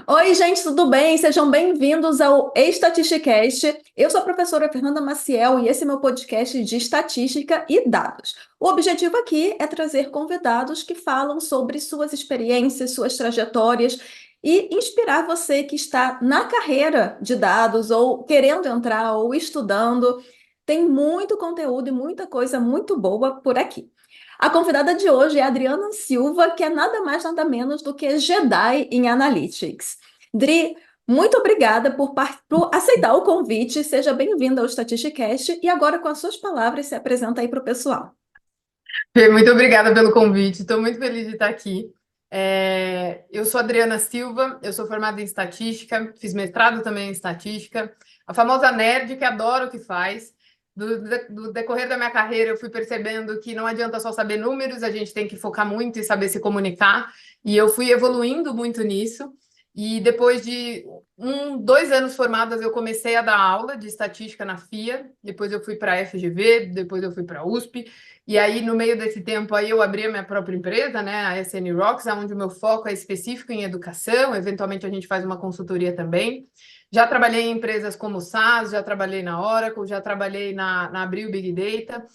Oi, gente, tudo bem? Sejam bem-vindos ao Estatisticast. Eu sou a professora Fernanda Maciel e esse é meu podcast de estatística e dados. O objetivo aqui é trazer convidados que falam sobre suas experiências, suas trajetórias e inspirar você que está na carreira de dados ou querendo entrar ou estudando. Tem muito conteúdo e muita coisa muito boa por aqui. A convidada de hoje é a Adriana Silva, que é nada mais nada menos do que Jedi em Analytics. Dri, muito obrigada por aceitar o convite. Seja bem-vinda ao Statisticast e agora, com as suas palavras, se apresenta aí para o pessoal. Fê, muito obrigada pelo convite, estou muito feliz de estar aqui. Eu sou Adriana Silva, eu sou formada em estatística, fiz mestrado também em estatística, a famosa nerd que adora o que faz. Do decorrer da minha carreira, eu fui percebendo que não adianta só saber números, a gente tem que focar muito e saber se comunicar, e eu fui evoluindo muito nisso. E depois de 2 anos formadas, eu comecei a dar aula de estatística na FIA, depois eu fui para a FGV, depois eu fui para a USP. E aí, no meio desse tempo, aí eu abri a minha própria empresa, né, a SN Rocks, onde o meu foco é específico em educação, eventualmente a gente faz uma consultoria também. Já trabalhei em empresas como SAS, já trabalhei na Oracle, já trabalhei na Abril Big Data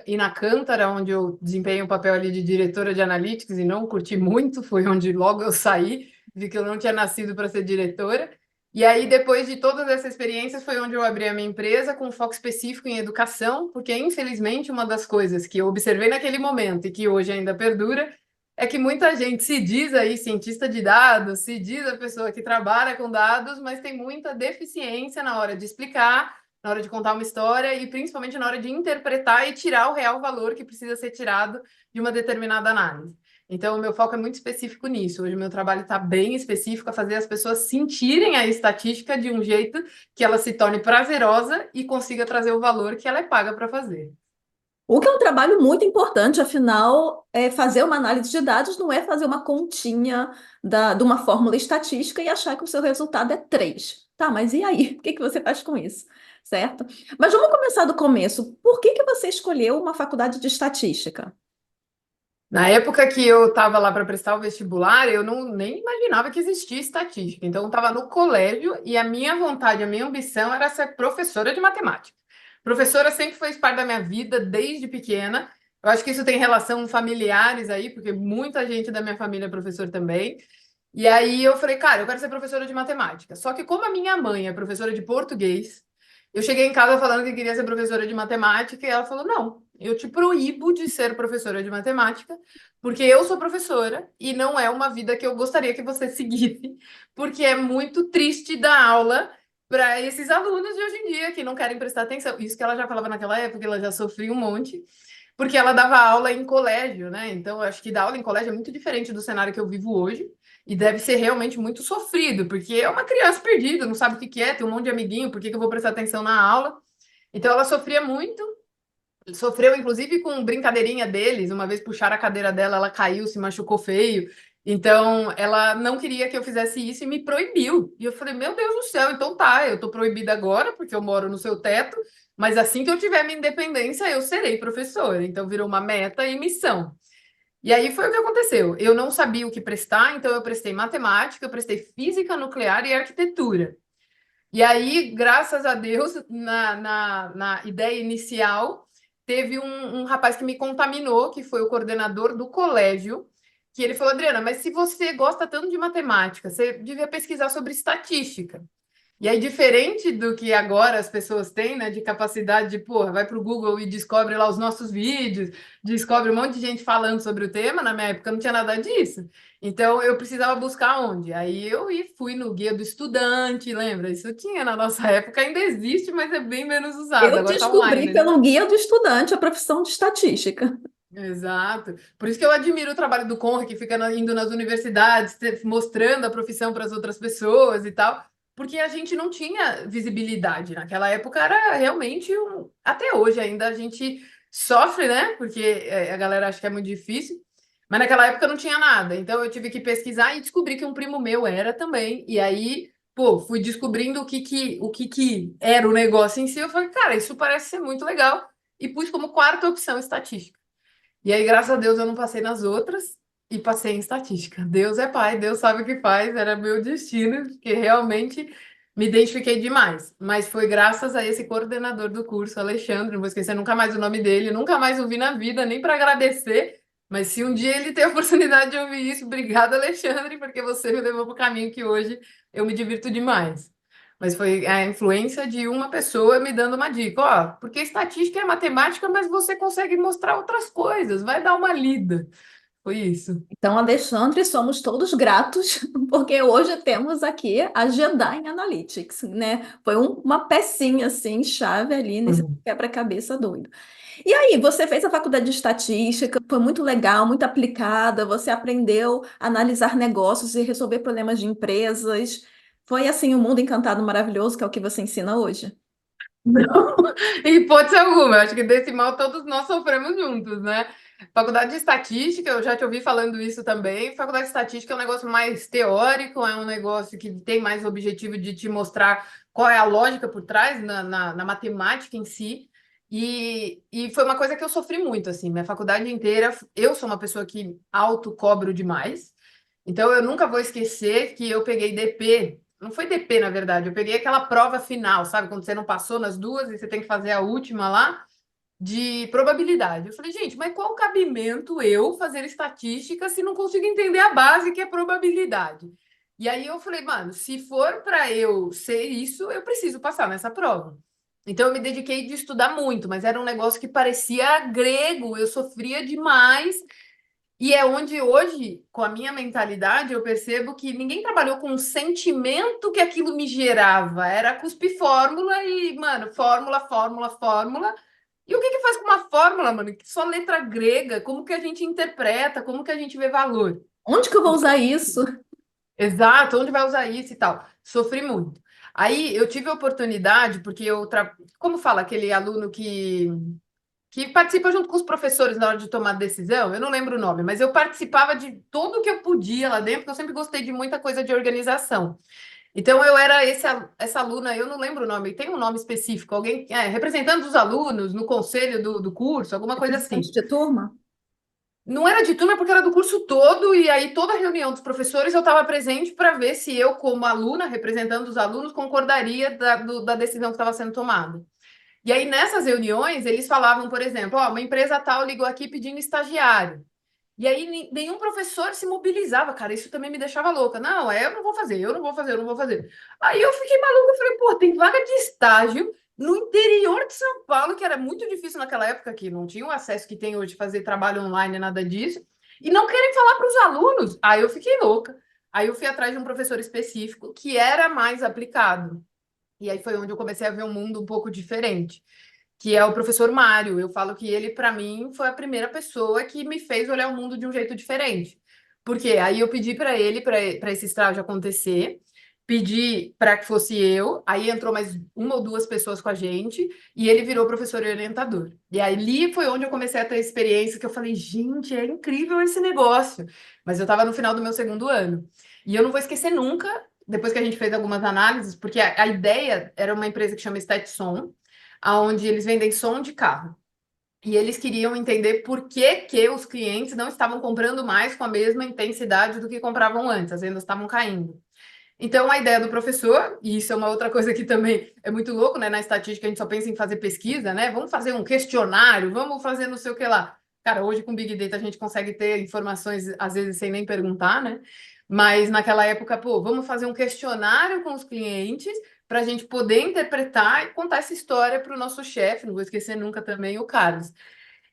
e na Cântara, onde eu desempenho o papel ali de diretora de Analytics e não curti muito, foi onde logo eu saí, vi que eu não tinha nascido para ser diretora. E aí, depois de todas essas experiências, foi onde eu abri a minha empresa com foco específico em educação, porque, infelizmente, uma das coisas que eu observei naquele momento e que hoje ainda perdura é que muita gente se diz aí cientista de dados, se diz a pessoa que trabalha com dados, mas tem muita deficiência na hora de explicar, na hora de contar uma história e principalmente na hora de interpretar e tirar o real valor que precisa ser tirado de uma determinada análise. Então, o meu foco é muito específico nisso. Hoje, o meu trabalho está bem específico a fazer as pessoas sentirem a estatística de um jeito que ela se torne prazerosa e consiga trazer o valor que ela é paga para fazer. O que é um trabalho muito importante, afinal, fazer uma análise de dados não é fazer uma continha de uma fórmula estatística e achar que o seu resultado é 3. Tá, mas e aí? O que que você faz com isso? Certo? Mas vamos começar do começo. Por que que você escolheu uma faculdade de estatística? Na época que eu estava lá para prestar o vestibular, eu não nem imaginava que existia estatística. Então, eu estava no colégio e a minha vontade, a minha ambição era ser professora de matemática. Professora sempre fez parte da minha vida desde pequena. Eu acho que isso tem relação familiares aí, porque muita gente da minha família é professor também. E aí eu falei, cara, eu quero ser professora de matemática. Só que como a minha mãe é professora de português, eu cheguei em casa falando que queria ser professora de matemática e ela falou, não, eu te proíbo de ser professora de matemática, porque eu sou professora e não é uma vida que eu gostaria que você seguisse, porque é muito triste dar aula para esses alunos de hoje em dia que não querem prestar atenção. Isso que ela já falava naquela época, ela já sofria um monte, porque ela dava aula em colégio, né? Então, eu acho que dar aula em colégio é muito diferente do cenário que eu vivo hoje. E deve ser realmente muito sofrido, porque é uma criança perdida, não sabe o que que é, tem um monte de amiguinho, por que que eu vou prestar atenção na aula? Então ela sofria muito, sofreu inclusive com brincadeirinha deles, uma vez puxaram a cadeira dela, ela caiu, se machucou feio. Então ela não queria que eu fizesse isso e me proibiu. E eu falei: "Meu Deus do céu, então tá, eu tô proibida agora porque eu moro no seu teto, mas assim que eu tiver minha independência, eu serei professora". Então virou uma meta e missão. E aí foi o que aconteceu. Eu não sabia o que prestar, então eu prestei matemática, eu prestei física nuclear e arquitetura. E aí, graças a Deus, na ideia inicial, teve um rapaz que me contaminou, que foi o coordenador do colégio, que ele falou: Adriana, mas se você gosta tanto de matemática, você devia pesquisar sobre estatística. E aí, diferente do que agora as pessoas têm, né, de capacidade de, porra, vai para o Google e descobre lá os nossos vídeos, descobre um monte de gente falando sobre o tema, na minha época não tinha nada disso. Então, eu precisava buscar onde? Aí fui no Guia do Estudante, lembra? Isso tinha na nossa época, ainda existe, mas é bem menos usado, Eu agora tá descobri online, né? pelo Guia do Estudante a profissão de estatística. Exato. Por isso que eu admiro o trabalho do Conra, que fica indo nas universidades, mostrando a profissão para as outras pessoas e tal, porque a gente não tinha visibilidade. Naquela época era realmente um. Até hoje ainda a gente sofre, né? Porque a galera acha que é muito difícil, mas naquela época não tinha nada. Então eu tive que pesquisar e descobri que um primo meu era também. E aí, pô, fui descobrindo o que que era o negócio em si. Eu falei, cara, isso parece ser muito legal. E pus como quarta opção estatística. E aí, graças a Deus, eu não passei nas outras. e passei em estatística. Deus é pai, Deus sabe o que faz, era meu destino, que realmente me identifiquei demais. Mas foi graças a esse coordenador do curso, Alexandre, não vou esquecer nunca mais o nome dele, nunca mais o vi na vida, nem para agradecer. Mas se um dia ele ter a oportunidade de ouvir isso, obrigado, Alexandre, porque você me levou para o caminho que hoje eu me divirto demais. Mas foi a influência de uma pessoa me dando uma dica, ó, porque estatística é matemática, mas você consegue mostrar outras coisas, vai dar uma lida. Foi isso. Então, Alexandre, somos todos gratos, porque hoje temos aqui a Jedi em Analytics, né? Foi uma pecinha, assim, chave ali nesse Uhum. quebra-cabeça doido. E aí, você fez a faculdade de estatística, foi muito legal, muito aplicada, você aprendeu a analisar negócios e resolver problemas de empresas. Foi, assim, um mundo encantado maravilhoso, que é o que você ensina hoje. Não, em hipótese alguma. Acho que desse mal todos nós sofremos juntos, né? Faculdade de Estatística, eu já te ouvi falando isso também. Faculdade de Estatística é um negócio mais teórico, é um negócio que tem mais o objetivo de te mostrar qual é a lógica por trás na matemática em si. E foi uma coisa que eu sofri muito, assim. Minha faculdade inteira, eu sou uma pessoa que autocobro demais. Então, eu nunca vou esquecer que eu peguei DP. Não foi DP, na verdade. Eu peguei aquela prova final, sabe? Quando você não passou nas duas e você tem que fazer a última lá, de probabilidade. Eu falei, gente, mas qual o cabimento eu fazer estatística se não consigo entender a base que é probabilidade? E aí eu falei, mano, se for para eu ser isso, eu preciso passar nessa prova. Então eu me dediquei de estudar muito, mas era um negócio que parecia grego, eu sofria demais. E é onde hoje, com a minha mentalidade, eu percebo que ninguém trabalhou com o sentimento que aquilo me gerava. Era cuspir fórmula e, mano, fórmula, fórmula, fórmula. E o que que faz com uma fórmula, mano? Que só letra grega, como que a gente interpreta, como que a gente vê valor? Onde que eu vou Então, usar isso? exato, onde vai usar isso e tal? Sofri muito. Aí eu tive a oportunidade, porque como fala aquele aluno que participa junto com os professores na hora de tomar decisão, eu não lembro o nome, mas eu participava de tudo que eu podia lá dentro, porque eu sempre gostei de muita coisa de organização. Então eu era essa aluna, eu não lembro o nome, tem um nome específico, alguém representando os alunos no conselho do curso, alguma coisa Representante assim. de turma? Não era de turma porque era do curso todo, e aí toda a reunião dos professores eu estava presente para ver se eu, como aluna, representando os alunos, concordaria da decisão que estava sendo tomada. E aí, nessas reuniões, eles falavam, por exemplo, ó, uma empresa tal ligou aqui pedindo estagiário. E aí, nenhum professor se mobilizava, cara. Isso também me deixava louca. Não, eu não vou fazer, eu não vou fazer, eu não vou fazer. Aí eu fiquei maluca, eu falei, pô, tem vaga de estágio no interior de São Paulo, que era muito difícil naquela época, que não tinha o acesso que tem hoje de fazer trabalho online, nada disso, e não querem falar para os alunos. Aí eu fiquei louca. Aí eu fui atrás de um professor específico que era mais aplicado. E aí foi onde eu comecei a ver um mundo um pouco diferente, que é o professor Mário. Eu falo que ele, para mim, foi a primeira pessoa que me fez olhar o mundo de um jeito diferente. Porque aí eu pedi para ele, para esse estágio acontecer, pedi para que fosse eu, aí entrou mais uma ou duas pessoas com a gente, e ele virou professor e orientador. E aí ali foi onde eu comecei a ter experiência, que eu falei, gente, é incrível esse negócio. Mas eu estava no final do meu segundo ano. E eu não vou esquecer nunca, depois que a gente fez algumas análises, porque a ideia era uma empresa que chama Stetson, aonde eles vendem som de carro. E eles queriam entender por que que os clientes não estavam comprando mais com a mesma intensidade do que compravam antes, as vendas estavam caindo. Então, a ideia do professor, e isso é uma outra coisa que também é muito louco, né? Na estatística, a gente só pensa em fazer pesquisa, né? Vamos fazer um questionário, vamos fazer não sei o que lá. Cara, hoje com Big Data a gente consegue ter informações, às vezes, sem nem perguntar, né? Mas naquela época, pô, vamos fazer um questionário com os clientes para a gente poder interpretar e contar essa história para o nosso chefe, não vou esquecer nunca também o Carlos.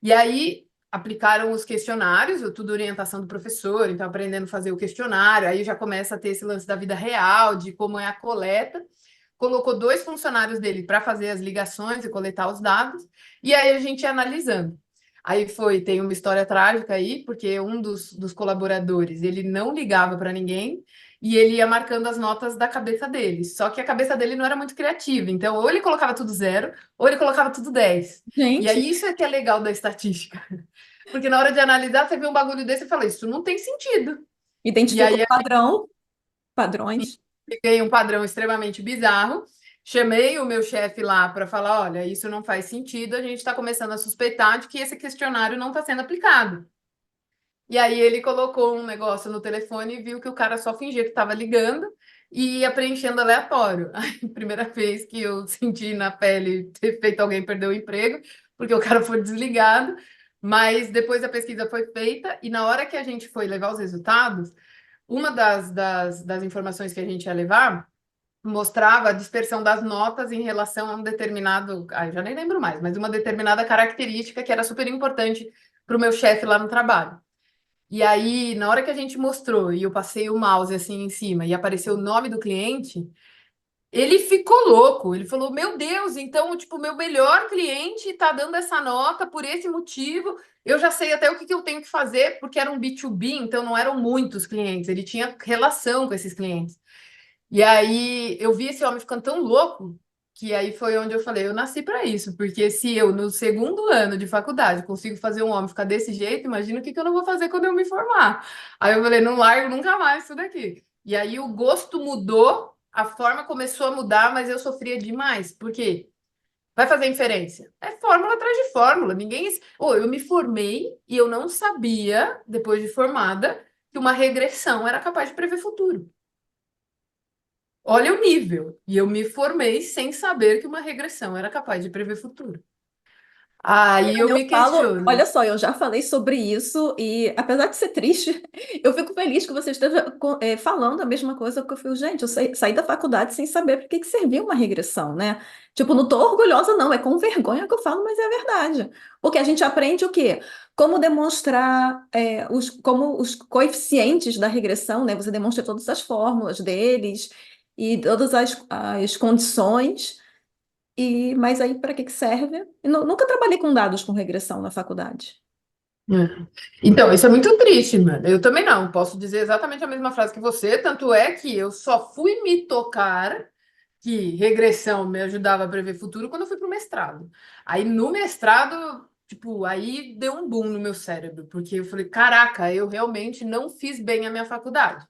E aí aplicaram os questionários, tudo orientação do professor, então aprendendo a fazer o questionário, aí já começa a ter esse lance da vida real, de como é a coleta. Colocou dois funcionários dele para fazer as ligações e coletar os dados, e aí a gente ia analisando. Aí tem uma história trágica aí, porque um dos colaboradores, ele não ligava para ninguém, e ele ia marcando as notas da cabeça dele. Só que a cabeça dele não era muito criativa. Então, ou ele colocava tudo zero, ou ele colocava tudo 10. E Gente, aí, isso é que é legal da estatística. Porque na hora de analisar, você vê um bagulho desse e fala, isso não tem sentido. E identificou aí, o padrão, padrões. eu peguei um padrão extremamente bizarro, chamei o meu chefe lá para falar, olha, isso não faz sentido, a gente está começando a suspeitar de que esse questionário não está sendo aplicado. E aí ele colocou um negócio no telefone e viu que o cara só fingia que estava ligando e ia preenchendo aleatório. Aí, a primeira vez que eu senti na pele ter feito alguém perder o emprego, porque o cara foi desligado, mas depois a pesquisa foi feita e na hora que a gente foi levar os resultados, uma das informações que a gente ia levar mostrava a dispersão das notas em relação a um determinado, eu já nem lembro mais, mas uma determinada característica que era super importante para o meu chefe lá no trabalho. E aí, na hora que a gente mostrou e eu passei o mouse assim em cima e apareceu o nome do cliente, ele ficou louco. Ele falou: Meu Deus, então, tipo, meu melhor cliente está dando essa nota por esse motivo. Eu já sei até o que eu tenho que fazer, porque era um B2B, então não eram muitos clientes, ele tinha relação com esses clientes. E aí eu vi esse homem ficando tão louco que aí foi onde eu falei, eu nasci para isso, porque se eu no segundo ano de faculdade consigo fazer um homem ficar desse jeito, imagina o que eu não vou fazer quando eu me formar. Aí eu falei, não largo nunca mais isso daqui. E aí o gosto mudou, a forma começou a mudar, mas eu sofria demais, porque vai fazer inferência. É fórmula atrás de fórmula. Ninguém. Eu me formei e eu não sabia, depois de formada, que uma regressão era capaz de prever futuro. Olha o nível. E eu me formei sem saber que uma regressão era capaz de prever futuro. Aí eu Eu me falo, olha questiono. só, eu já falei sobre isso e apesar de ser triste, eu fico feliz que você esteja falando a mesma coisa que eu fico, gente, saí da faculdade sem saber para que que servia uma regressão, né? Tipo, não tô orgulhosa não, é com vergonha que eu falo, mas é verdade. Porque a gente aprende o quê? Como demonstrar como os coeficientes da regressão, né? Você demonstra todas as fórmulas deles e todas as condições. Mas aí para que que serve? Eu nunca trabalhei com dados com regressão na faculdade. É. Então, isso é muito triste, mano. Eu também não. Posso dizer exatamente a mesma frase que você. Tanto é que eu só fui me tocar que regressão me ajudava a prever futuro quando eu fui pro mestrado. Aí no mestrado, tipo, aí deu um boom no meu cérebro, porque eu falei, caraca, eu realmente não fiz bem a minha faculdade.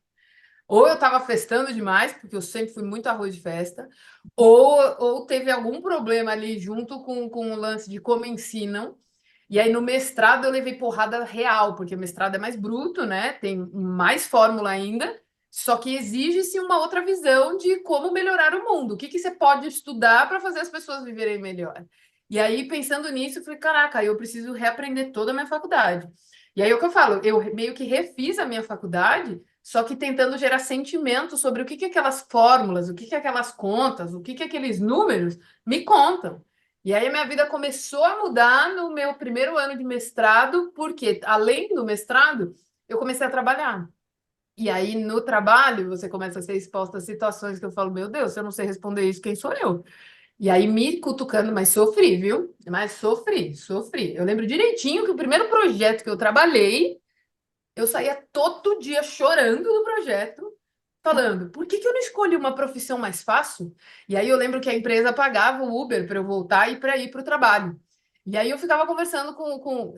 Ou eu estava festando demais, porque eu sempre fui muito arroz de festa, ou teve algum problema ali junto com o lance de como ensinam. E aí no mestrado eu levei porrada real, porque o mestrado é mais bruto, né? Tem mais fórmula ainda, só que exige-se uma outra visão de como melhorar o mundo. O que que você pode estudar para fazer as pessoas viverem melhor? E aí, pensando nisso, eu falei, caraca, eu preciso reaprender toda a minha faculdade. E aí é o que eu falo, eu meio que refiz a minha faculdade só que tentando gerar sentimento sobre o que que aquelas fórmulas, o que que aquelas contas, o que que aqueles números me contam. E aí a minha vida começou a mudar no meu primeiro ano de mestrado, porque além do mestrado, eu comecei a trabalhar. E aí no trabalho você começa a ser exposta a situações que eu falo, meu Deus, se eu não sei responder isso, quem sou eu? E aí me cutucando, mas sofri, viu? Mas sofri, sofri. Eu lembro direitinho que o primeiro projeto que eu trabalhei eu saía todo dia chorando do projeto, falando, por que que eu não escolhi uma profissão mais fácil? E aí eu lembro que a empresa pagava o Uber para eu voltar e para ir para o trabalho. E aí eu ficava conversando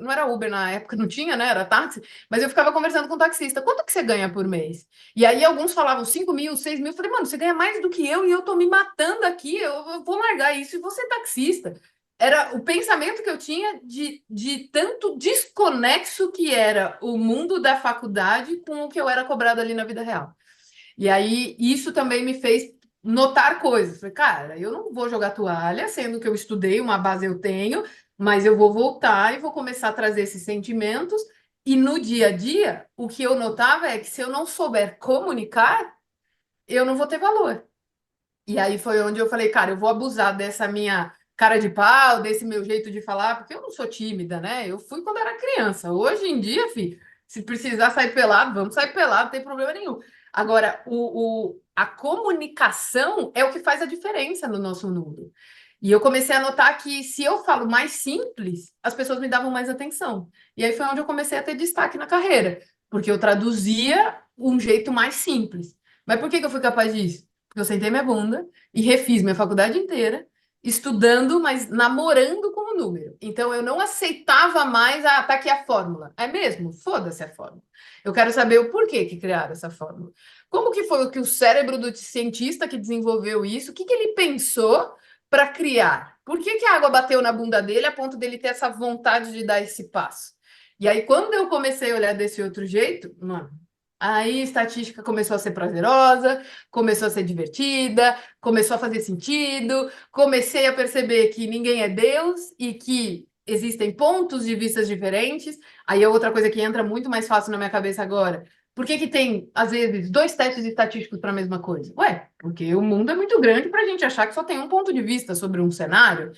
não era Uber na época, não tinha, né? Era táxi, mas eu ficava conversando com o taxista, quanto que você ganha por mês? E aí alguns falavam 5 mil, 6 mil, eu falei, mano, você ganha mais do que eu e eu tô me matando aqui, eu vou largar isso e você é taxista. Era o pensamento que eu tinha de tanto desconexo que era o mundo da faculdade com o que eu era cobrado ali na vida real. E aí isso também me fez notar coisas. Falei, cara, eu não vou jogar toalha, sendo que eu estudei, uma base eu tenho, mas eu vou voltar e vou começar a trazer esses sentimentos. E no dia a dia, o que eu notava é que se eu não souber comunicar, eu não vou ter valor. E aí foi onde eu falei, cara, eu vou abusar dessa minha cara de pau, desse meu jeito de falar, porque eu não sou tímida, né? Eu fui quando era criança. Hoje em dia, filho, se precisar sair pelado, vamos sair pelado, não tem problema nenhum. Agora, a comunicação é o que faz a diferença no nosso mundo. E eu comecei a notar que se eu falo mais simples, as pessoas me davam mais atenção. E aí foi onde eu comecei a ter destaque na carreira, porque eu traduzia um jeito mais simples. Mas por que que eu fui capaz disso? Porque eu sentei minha bunda e refiz minha faculdade inteira, estudando, mas namorando com o número. Então eu não aceitava mais, tá aqui a fórmula. É mesmo? Foda-se a fórmula. Eu quero saber o porquê que criaram essa fórmula. Como que foi o que o cérebro do cientista que desenvolveu isso, o que que ele pensou para criar? Por que que a água bateu na bunda dele a ponto dele ter essa vontade de dar esse passo? E aí, quando eu comecei a olhar desse outro jeito, mano, aí estatística começou a ser prazerosa, começou a ser divertida, começou a fazer sentido, comecei a perceber que ninguém é Deus e que existem pontos de vistas diferentes. Aí é outra coisa que entra muito mais fácil na minha cabeça agora. Por que que tem, às vezes, dois testes estatísticos para a mesma coisa? Ué, porque o mundo é muito grande para a gente achar que só tem um ponto de vista sobre um cenário,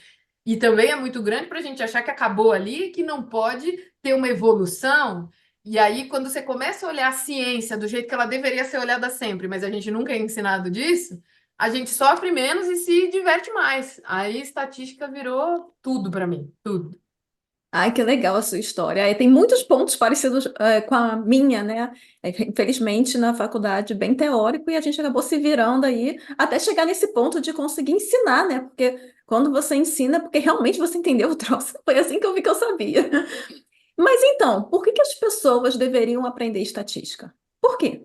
e também é muito grande para a gente achar que acabou ali e que não pode ter uma evolução. E aí, quando você começa a olhar a ciência do jeito que ela deveria ser olhada sempre, mas a gente nunca é ensinado disso, a gente sofre menos e se diverte mais. Aí, estatística virou tudo para mim, tudo. Ai, que legal a sua história. Tem muitos pontos parecidos com a minha, né? Infelizmente, na faculdade, bem teórico, e a gente acabou se virando aí até chegar nesse ponto de conseguir ensinar, né? Porque quando você ensina, é porque realmente você entendeu o troço. Foi assim que eu vi que eu sabia. Mas então, por que que as pessoas deveriam aprender estatística? Por quê?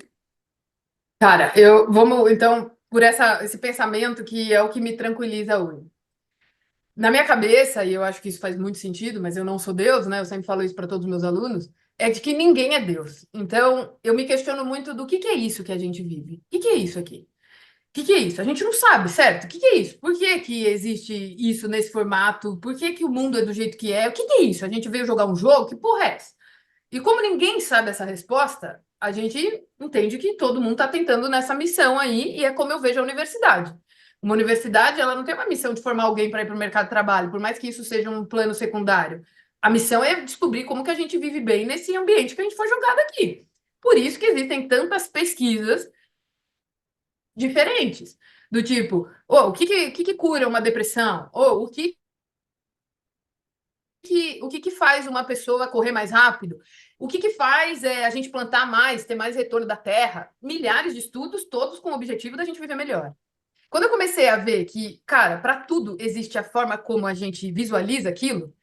Cara, eu vamos então por esse pensamento que é o que me tranquiliza hoje. Na minha cabeça, e eu acho que isso faz muito sentido, mas eu não sou Deus, né? Eu sempre falo isso para todos os meus alunos, é de que ninguém é Deus. Então, eu me questiono muito do que é isso que a gente vive. O que é isso aqui? O que é isso? A gente não sabe, certo? O que é isso? Por que que existe isso nesse formato? Por que que o mundo é do jeito que é? O que é isso? A gente veio jogar um jogo? Que porra é essa? E como ninguém sabe essa resposta, a gente entende que todo mundo está tentando nessa missão aí, e é como eu vejo a universidade. Uma universidade, ela não tem uma missão de formar alguém para ir para o mercado de trabalho, por mais que isso seja um plano secundário. A missão é descobrir como que a gente vive bem nesse ambiente que a gente foi jogado aqui. Por isso que existem tantas pesquisas diferentes, do tipo, o que que cura uma depressão? Ou o que que faz uma pessoa correr mais rápido? O que que faz a gente plantar mais, ter mais retorno da terra? Milhares de estudos, todos com o objetivo da gente viver melhor. Quando eu comecei a ver que, cara, para tudo existe a forma como a gente visualiza aquilo,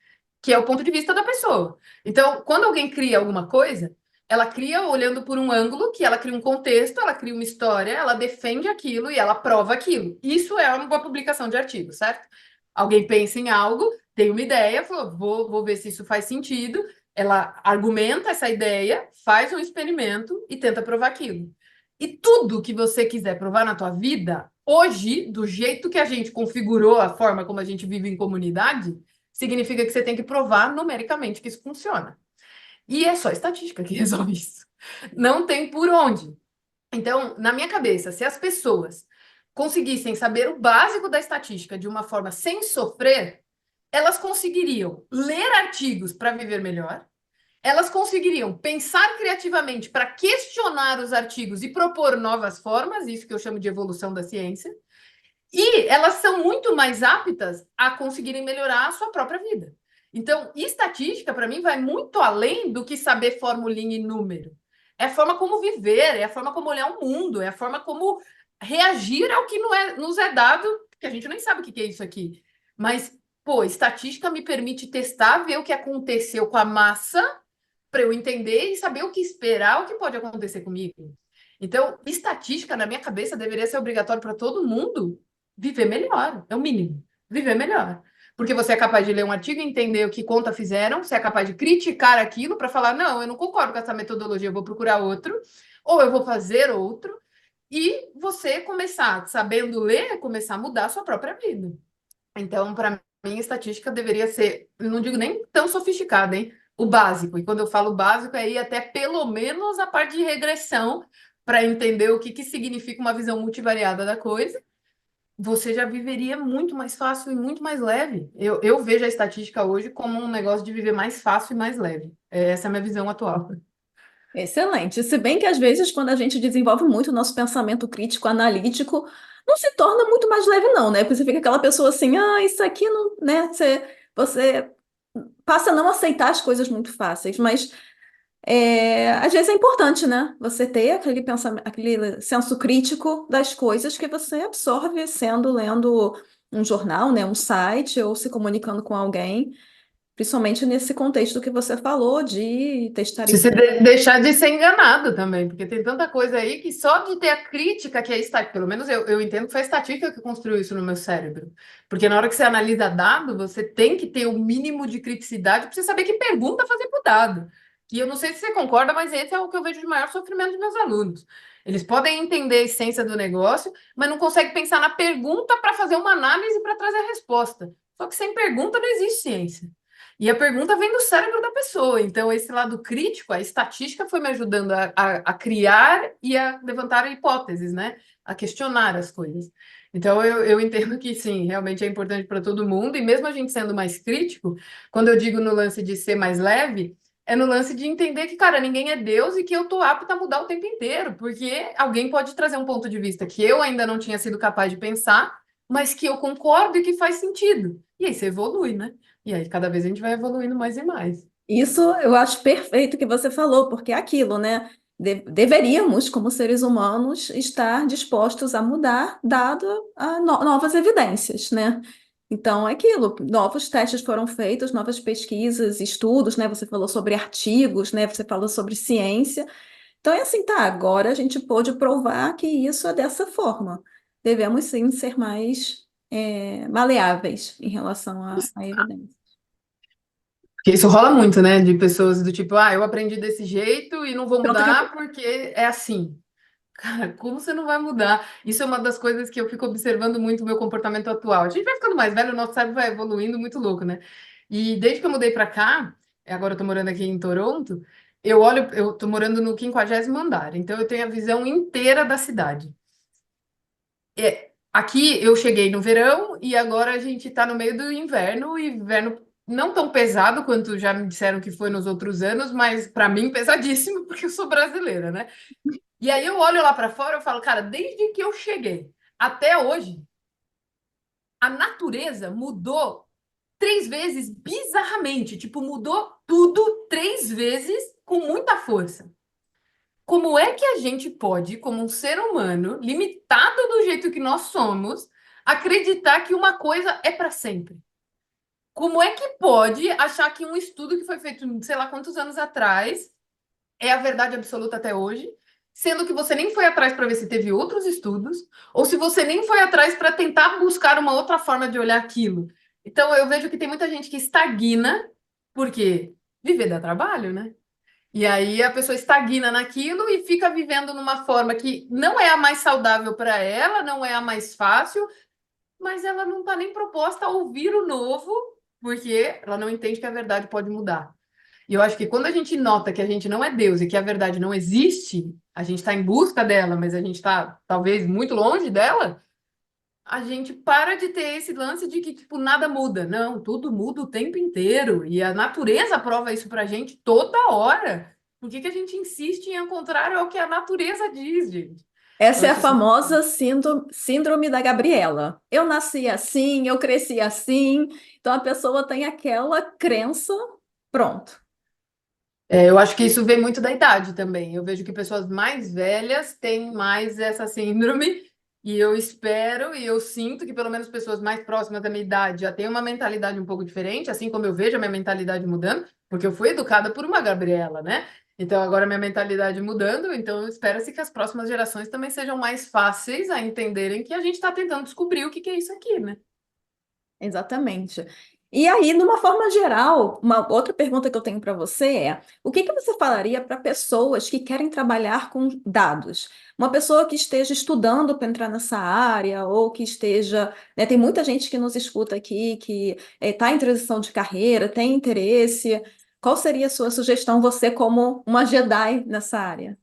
que é o ponto de vista da pessoa. Então, quando alguém cria alguma coisa, ela cria olhando por um ângulo, que ela cria um contexto, ela cria uma história, ela defende aquilo e ela prova aquilo. Isso é uma publicação de artigo, certo? Alguém pensa em algo, tem uma ideia, falou, vou ver se isso faz sentido. Ela argumenta essa ideia, faz um experimento e tenta provar aquilo. E tudo que você quiser provar na tua vida, hoje, do jeito que a gente configurou a forma como a gente vive em comunidade, significa que você tem que provar numericamente que isso funciona. E é só estatística que resolve isso. Não tem por onde. Então, na minha cabeça, se as pessoas conseguissem saber o básico da estatística de uma forma sem sofrer, elas conseguiriam ler artigos para viver melhor, elas conseguiriam pensar criativamente para questionar os artigos e propor novas formas, isso que eu chamo de evolução da ciência, e elas são muito mais aptas a conseguirem melhorar a sua própria vida. Então, estatística, para mim, vai muito além do que saber formulinha e número. É a forma como viver, é a forma como olhar o mundo, é a forma como reagir ao que nos é dado, que a gente nem sabe o que é isso aqui. Mas, pô, estatística me permite testar, ver o que aconteceu com a massa, para eu entender e saber o que esperar, o que pode acontecer comigo. Então, estatística, na minha cabeça, deveria ser obrigatório para todo mundo viver melhor, é o mínimo. Viver melhor. Porque você é capaz de ler um artigo e entender o que conta fizeram, você é capaz de criticar aquilo para falar, não, eu não concordo com essa metodologia, eu vou procurar outro, ou eu vou fazer outro, e você começar, sabendo ler, começar a mudar a sua própria vida. Então, para mim, estatística deveria ser, eu não digo nem tão sofisticada, hein? O básico. E quando eu falo básico, é ir até pelo menos a parte de regressão para entender o que significa uma visão multivariada da coisa. Você já viveria muito mais fácil e muito mais leve. Eu vejo a estatística hoje como um negócio de viver mais fácil e mais leve. Essa é a minha visão atual. Excelente. Se bem que às vezes, quando a gente desenvolve muito o nosso pensamento crítico, analítico, não se torna muito mais leve, não, né? Porque você fica aquela pessoa assim, isso aqui não, né? Você passa a não aceitar as coisas muito fáceis, mas às vezes é importante, né? Você ter aquele pensamento, aquele senso crítico das coisas que você absorve lendo um jornal, né? Um site ou se comunicando com alguém. Principalmente nesse contexto que você falou de testar Se você deixar de ser enganado também, porque tem tanta coisa aí que só de ter a crítica que é estatística, pelo menos eu entendo que foi a estatística que construiu isso no meu cérebro. Porque na hora que você analisa dado, você tem que ter o mínimo de criticidade para você saber que pergunta fazer para o dado. E eu não sei se você concorda, mas esse é o que eu vejo de maior sofrimento dos meus alunos. Eles podem entender a essência do negócio, mas não conseguem pensar na pergunta para fazer uma análise para trazer a resposta. Só que sem pergunta não existe ciência. E a pergunta vem do cérebro da pessoa. Então, esse lado crítico, a estatística foi me ajudando a criar e a levantar hipóteses, né? A questionar as coisas. Então, eu entendo que sim, realmente é importante para todo mundo. E mesmo a gente sendo mais crítico, quando eu digo no lance de ser mais leve, é no lance de entender que, cara, ninguém é Deus e que eu tô apto a mudar o tempo inteiro, porque alguém pode trazer um ponto de vista que eu ainda não tinha sido capaz de pensar, mas que eu concordo e que faz sentido. E aí você evolui, né? E aí, cada vez a gente vai evoluindo mais e mais. Isso eu acho perfeito que você falou, porque é aquilo, né? Deveríamos, como seres humanos, estar dispostos a mudar, dado novas evidências, né? Então, é aquilo, novos testes foram feitos, novas pesquisas, estudos, né? Você falou sobre artigos, né? Você falou sobre ciência. Então, é assim, tá, agora a gente pôde provar que isso é dessa forma. Devemos, sim, ser mais, maleáveis em relação à evidência. Porque isso rola muito, né? De pessoas do tipo, eu aprendi desse jeito e não vou Pronto, acabou. mudar porque é assim. Cara, como você não vai mudar? Isso é uma das coisas que eu fico observando muito no meu comportamento atual. A gente vai ficando mais velho, o nosso cérebro vai evoluindo muito louco, né? E desde que eu mudei pra cá, agora eu tô morando aqui em Toronto, eu tô morando no 50º andar, então eu tenho a visão inteira da cidade. Aqui eu cheguei no verão e agora a gente está no meio do inverno, e inverno não tão pesado quanto já me disseram que foi nos outros anos, mas para mim pesadíssimo, porque eu sou brasileira, né? E aí eu olho lá para fora e falo, cara, desde que eu cheguei até hoje, a natureza mudou 3 vezes bizarramente, tipo, mudou tudo 3 vezes com muita força. Como é que a gente pode, como um ser humano, limitado do jeito que nós somos, acreditar que uma coisa é para sempre? Como é que pode achar que um estudo que foi feito, sei lá quantos anos atrás, é a verdade absoluta até hoje, sendo que você nem foi atrás para ver se teve outros estudos, ou se você nem foi atrás para tentar buscar uma outra forma de olhar aquilo? Então, eu vejo que tem muita gente que estagna, porque viver dá trabalho, né? E aí a pessoa estagna naquilo e fica vivendo numa forma que não é a mais saudável para ela, não é a mais fácil, mas ela não está nem proposta a ouvir o novo, porque ela não entende que a verdade pode mudar. E eu acho que quando a gente nota que a gente não é Deus e que a verdade não existe, a gente está em busca dela, mas a gente está talvez muito longe dela, a gente para de ter esse lance de que, tipo, nada muda. Não, tudo muda o tempo inteiro. E a natureza prova isso pra gente toda hora. Por que que a gente insiste em ao contrário ao que a natureza diz, gente? Eu Essa é a acho isso. famosa síndrome da Gabriela. Eu nasci assim, eu cresci assim. Então a pessoa tem aquela crença, pronto. Eu acho que isso vem muito da idade também. Eu vejo que pessoas mais velhas têm mais essa síndrome, e eu espero e eu sinto que pelo menos pessoas mais próximas da minha idade já têm uma mentalidade um pouco diferente, assim como eu vejo a minha mentalidade mudando, porque eu fui educada por uma Gabriela, né? Então agora a minha mentalidade mudando, então espera-se que as próximas gerações também sejam mais fáceis a entenderem que a gente está tentando descobrir o que que é isso aqui, né? Exatamente. E aí, numa forma geral, uma outra pergunta que eu tenho para você é: o que que você falaria para pessoas que querem trabalhar com dados? Uma pessoa que esteja estudando para entrar nessa área, ou que esteja, né, tem muita gente que nos escuta aqui que está em transição de carreira, tem interesse. Qual seria a sua sugestão, você como uma Jedi nessa área?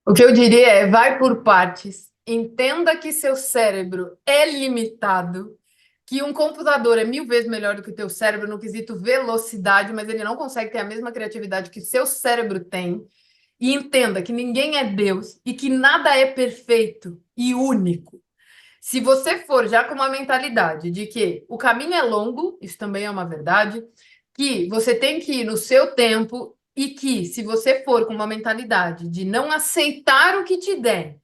O que eu diria é, vai por partes. Entenda que seu cérebro é limitado, que um computador é 1000 vezes melhor do que o teu cérebro no quesito velocidade, mas ele não consegue ter a mesma criatividade que seu cérebro tem. E entenda que ninguém é Deus e que nada é perfeito e único. Se você for já com uma mentalidade de que o caminho é longo, isso também é uma verdade, que você tem que ir no seu tempo e que, se você for com uma mentalidade de não aceitar o que te der,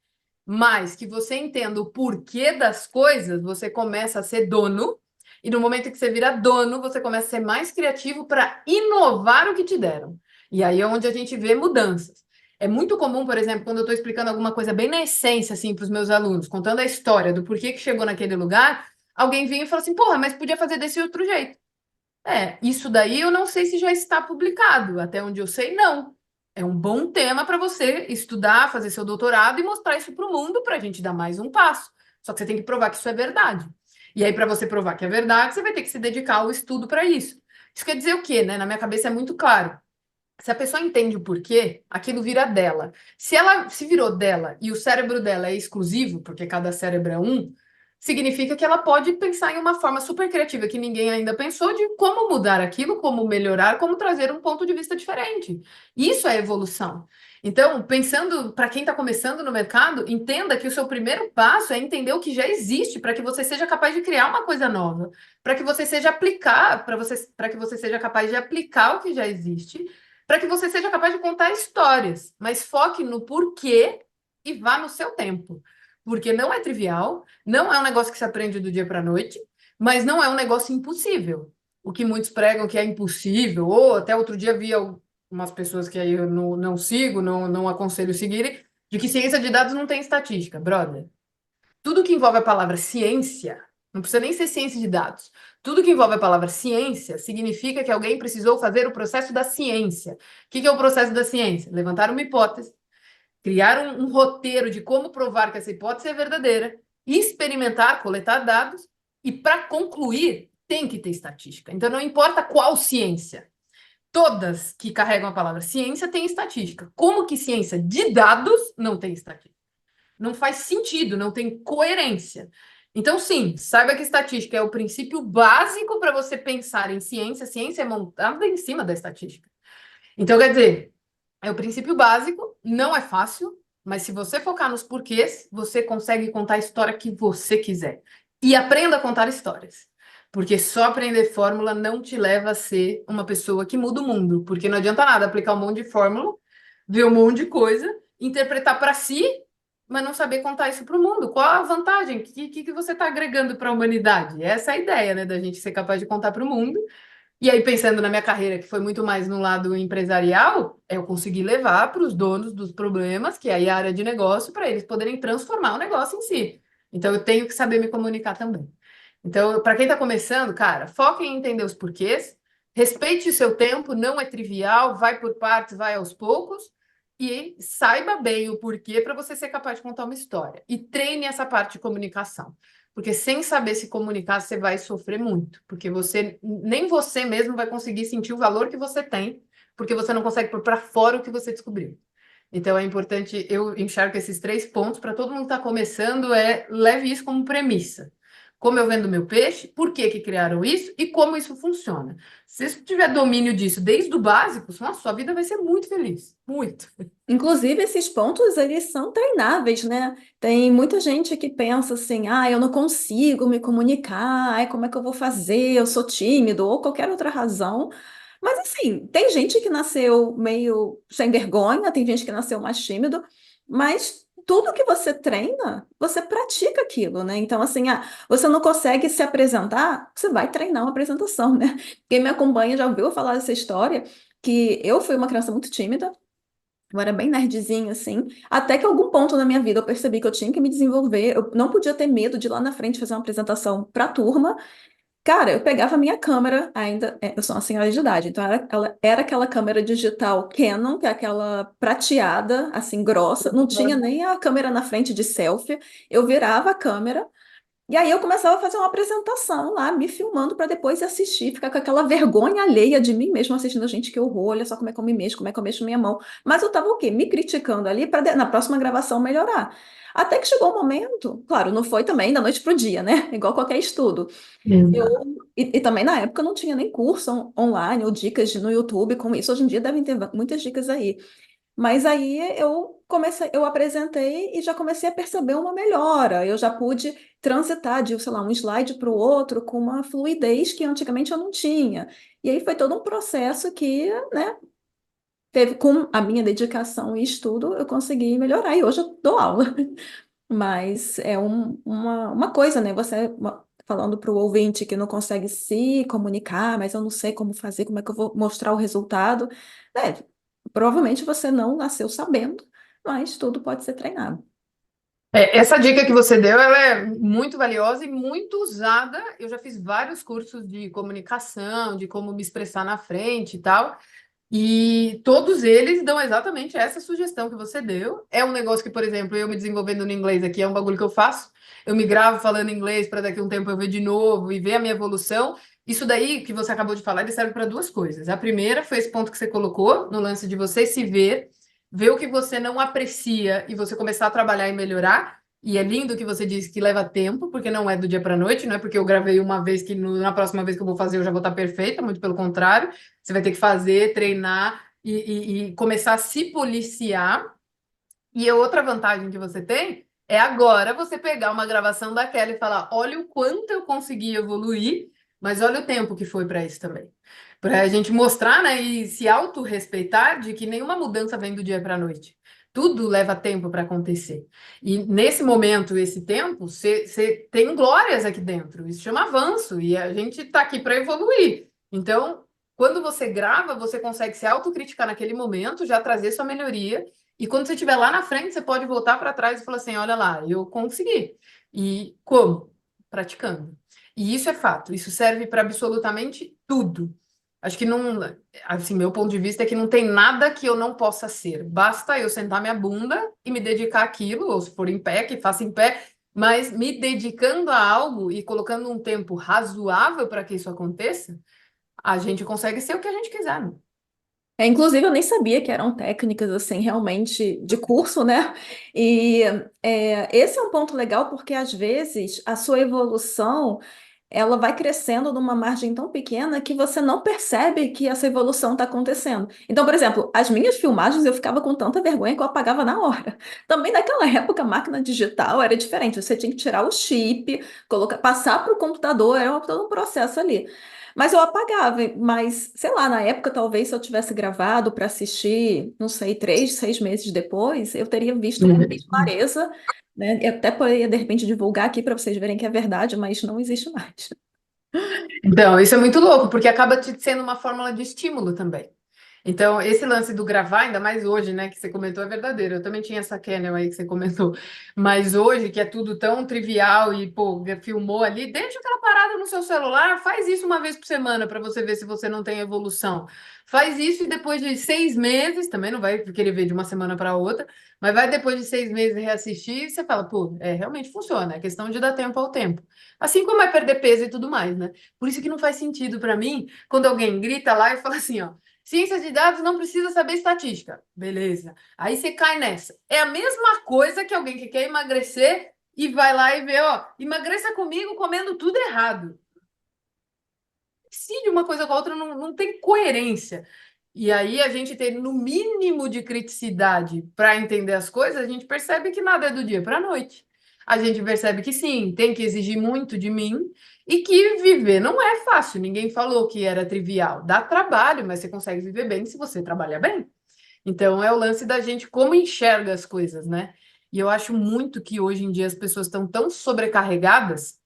mas que você entenda o porquê das coisas, você começa a ser dono. E no momento que você vira dono, você começa a ser mais criativo para inovar o que te deram. E aí é onde a gente vê mudanças. É muito comum, por exemplo, quando eu estou explicando alguma coisa bem na essência, assim, para os meus alunos, contando a história do porquê que chegou naquele lugar, alguém vem e fala assim, porra, mas podia fazer desse outro jeito. Isso daí eu não sei se já está publicado. Até onde eu sei, não. É um bom tema para você estudar, fazer seu doutorado e mostrar isso para o mundo para a gente dar mais um passo. Só que você tem que provar que isso é verdade. E aí, para você provar que é verdade, você vai ter que se dedicar ao estudo para isso. Isso quer dizer o quê, né? Na minha cabeça é muito claro. Se a pessoa entende o porquê, aquilo vira dela. Se ela se virou dela e o cérebro dela é exclusivo, porque cada cérebro é um, significa que ela pode pensar em uma forma super criativa que ninguém ainda pensou de como mudar aquilo, como melhorar, como trazer um ponto de vista diferente. Isso é evolução. Então, pensando para quem está começando no mercado, entenda que o seu primeiro passo é entender o que já existe para que você seja capaz de criar uma coisa nova, para que você seja aplicar, para que você seja capaz de aplicar o que já existe para que você seja capaz de contar histórias, mas foque no porquê e vá no seu tempo. Porque não é trivial, não é um negócio que se aprende do dia para a noite, mas não é um negócio impossível. O que muitos pregam que é impossível, ou até outro dia vi umas pessoas que aí eu não sigo, não aconselho seguirem, de que ciência de dados não tem estatística, brother. Tudo que envolve a palavra ciência, não precisa nem ser ciência de dados. Tudo que envolve a palavra ciência significa que alguém precisou fazer o processo da ciência. O que é o processo da ciência? Levantar uma hipótese, criar um roteiro de como provar que essa hipótese é verdadeira, experimentar, coletar dados, e para concluir, tem que ter estatística. Então, não importa qual ciência. Todas que carregam a palavra ciência têm estatística. Como que ciência de dados não tem estatística? Não faz sentido, não tem coerência. Então, sim, saiba que estatística é o princípio básico para você pensar em ciência. Ciência é montada em cima da estatística. Então, quer dizer, é o princípio básico, não é fácil, mas se você focar nos porquês, você consegue contar a história que você quiser. E aprenda a contar histórias. Porque só aprender fórmula não te leva a ser uma pessoa que muda o mundo. Porque não adianta nada aplicar um monte de fórmula, ver um monte de coisa, interpretar para si, mas não saber contar isso para o mundo. Qual a vantagem? O que você está agregando para a humanidade? Essa é a ideia, né? Da gente ser capaz de contar para o mundo. E aí, pensando na minha carreira, que foi muito mais no lado empresarial, eu consegui levar para os donos dos problemas, que aí é a área de negócio, para eles poderem transformar o negócio em si. Então, eu tenho que saber me comunicar também. Então, para quem está começando, cara, foque em entender os porquês, respeite o seu tempo, não é trivial, vai por partes, vai aos poucos, e saiba bem o porquê para você ser capaz de contar uma história. E treine essa parte de comunicação. Porque sem saber se comunicar, você vai sofrer muito. Porque nem você mesmo vai conseguir sentir o valor que você tem, porque você não consegue pôr para fora o que você descobriu. Então é importante, eu enxergo esses três pontos para todo mundo que está começando, leve isso como premissa. Como eu vendo meu peixe, por que que criaram isso e como isso funciona. Se você tiver domínio disso desde o básico, nossa, sua vida vai ser muito feliz. Muito. Inclusive, esses pontos, eles são treináveis, né? Tem muita gente que pensa assim, eu não consigo me comunicar, como é que eu vou fazer? Eu sou tímido, ou qualquer outra razão. Mas, assim, tem gente que nasceu meio sem vergonha, tem gente que nasceu mais tímido, mas tudo que você treina, você pratica aquilo, né? Então, assim, você não consegue se apresentar, você vai treinar uma apresentação, né? Quem me acompanha já ouviu falar dessa história, que eu fui uma criança muito tímida, eu era bem nerdzinha, assim, até que algum ponto na minha vida eu percebi que eu tinha que me desenvolver, eu não podia ter medo de ir lá na frente fazer uma apresentação para a turma. Cara, eu pegava a minha câmera, ainda, eu sou uma senhora de idade, então ela era aquela câmera digital Canon, que é aquela prateada, assim, grossa, não tinha nem a câmera na frente de selfie, eu virava a câmera, e aí eu começava a fazer uma apresentação lá, me filmando para depois assistir, ficar com aquela vergonha alheia de mim mesmo assistindo, gente, que horror, olha só como é que eu me mexo, como é que eu mexo minha mão. Mas eu tava o quê? Me criticando ali para na próxima gravação melhorar. Até que chegou o momento, claro, não foi também da noite pro dia, né? Igual qualquer estudo. Eu, Exato. e também na época não tinha nem curso online ou dicas no YouTube com isso. Hoje em dia devem ter muitas dicas aí. Mas aí eu apresentei e já comecei a perceber uma melhora. Eu já pude transitar de, sei lá, um slide para o outro com uma fluidez que antigamente eu não tinha. E aí foi todo um processo que, né, teve com a minha dedicação e estudo, eu consegui melhorar. E hoje eu dou aula. Mas é uma coisa, né? falando para o ouvinte que não consegue se comunicar, mas eu não sei como fazer, como é que eu vou mostrar o resultado. É, provavelmente você não nasceu sabendo, mas tudo pode ser treinado. Essa dica que você deu, ela é muito valiosa e muito usada. Eu já fiz vários cursos de comunicação, de como me expressar na frente e tal. E todos eles dão exatamente essa sugestão que você deu. É um negócio que, por exemplo, eu me desenvolvendo no inglês aqui é um bagulho que eu faço. Eu me gravo falando inglês para daqui a um tempo eu ver de novo e ver a minha evolução. Isso daí que você acabou de falar, ele serve para duas coisas. A primeira foi esse ponto que você colocou, no lance de você se ver, ver o que você não aprecia e você começar a trabalhar e melhorar. E é lindo que você disse que leva tempo, porque não é do dia para a noite, não é porque eu gravei uma vez que na próxima vez que eu vou fazer eu já vou estar perfeita, muito pelo contrário. Você vai ter que fazer, treinar e começar a se policiar. E a outra vantagem que você tem é agora você pegar uma gravação daquela e falar: olha o quanto eu consegui evoluir, mas olha o tempo que foi para isso também. Para a gente mostrar, né, e se autorrespeitar de que nenhuma mudança vem do dia para a noite. Tudo leva tempo para acontecer. E nesse momento, esse tempo, você tem glórias aqui dentro. Isso chama avanço. E a gente está aqui para evoluir. Então, quando você grava, você consegue se autocriticar naquele momento, já trazer sua melhoria. E quando você estiver lá na frente, você pode voltar para trás e falar assim: olha lá, eu consegui. E como? Praticando. E isso é fato, isso serve para absolutamente tudo. Acho que não, assim, meu ponto de vista é que não tem nada que eu não possa ser. Basta eu sentar minha bunda e me dedicar àquilo, ou se for em pé, que faça em pé, mas me dedicando a algo e colocando um tempo razoável para que isso aconteça, a gente consegue ser o que a gente quiser, né? Inclusive, eu nem sabia que eram técnicas assim realmente de curso, né? E esse é um ponto legal porque às vezes a sua evolução ela vai crescendo numa margem tão pequena que você não percebe que essa evolução está acontecendo. Então, por exemplo, as minhas filmagens eu ficava com tanta vergonha que eu apagava na hora. Também naquela época a máquina digital era diferente. Você tinha que tirar o chip, colocar, passar para o computador, era todo um processo ali. Mas eu apagava, mas sei lá, na época, talvez se eu tivesse gravado para assistir, não sei, 3, 6 meses depois, eu teria visto com mais clareza, né? Eu até poderia, de repente, divulgar aqui para vocês verem que é verdade, mas não existe mais. Então, isso é muito louco, porque acaba te sendo uma fórmula de estímulo também. Então, esse lance do gravar, ainda mais hoje, né, que você comentou, é verdadeiro. Eu também tinha essa Canon aí que você comentou. Mas hoje, que é tudo tão trivial e, pô, filmou ali, deixa aquela parada no seu celular, faz isso uma vez por semana para você ver se você não tem evolução. Faz isso e depois de 6 meses, também não vai querer ver de uma semana para outra, mas vai depois de 6 meses reassistir e você fala, pô, realmente funciona, é questão de dar tempo ao tempo. Assim como é perder peso e tudo mais, né? Por isso que não faz sentido para mim quando alguém grita lá e fala assim, ó. Ciência de dados não precisa saber estatística. Beleza. Aí você cai nessa. É a mesma coisa que alguém que quer emagrecer e vai lá e vê, ó, emagreça comigo comendo tudo errado. Se de uma coisa com a outra não tem coerência. E aí a gente tem no mínimo de criticidade para entender as coisas, a gente percebe que nada é do dia para a noite. A gente percebe que sim, tem que exigir muito de mim e que viver não é fácil. Ninguém falou que era trivial. Dá trabalho, mas você consegue viver bem se você trabalhar bem. Então é o lance da gente como enxerga as coisas, né? E eu acho muito que hoje em dia as pessoas estão tão sobrecarregadas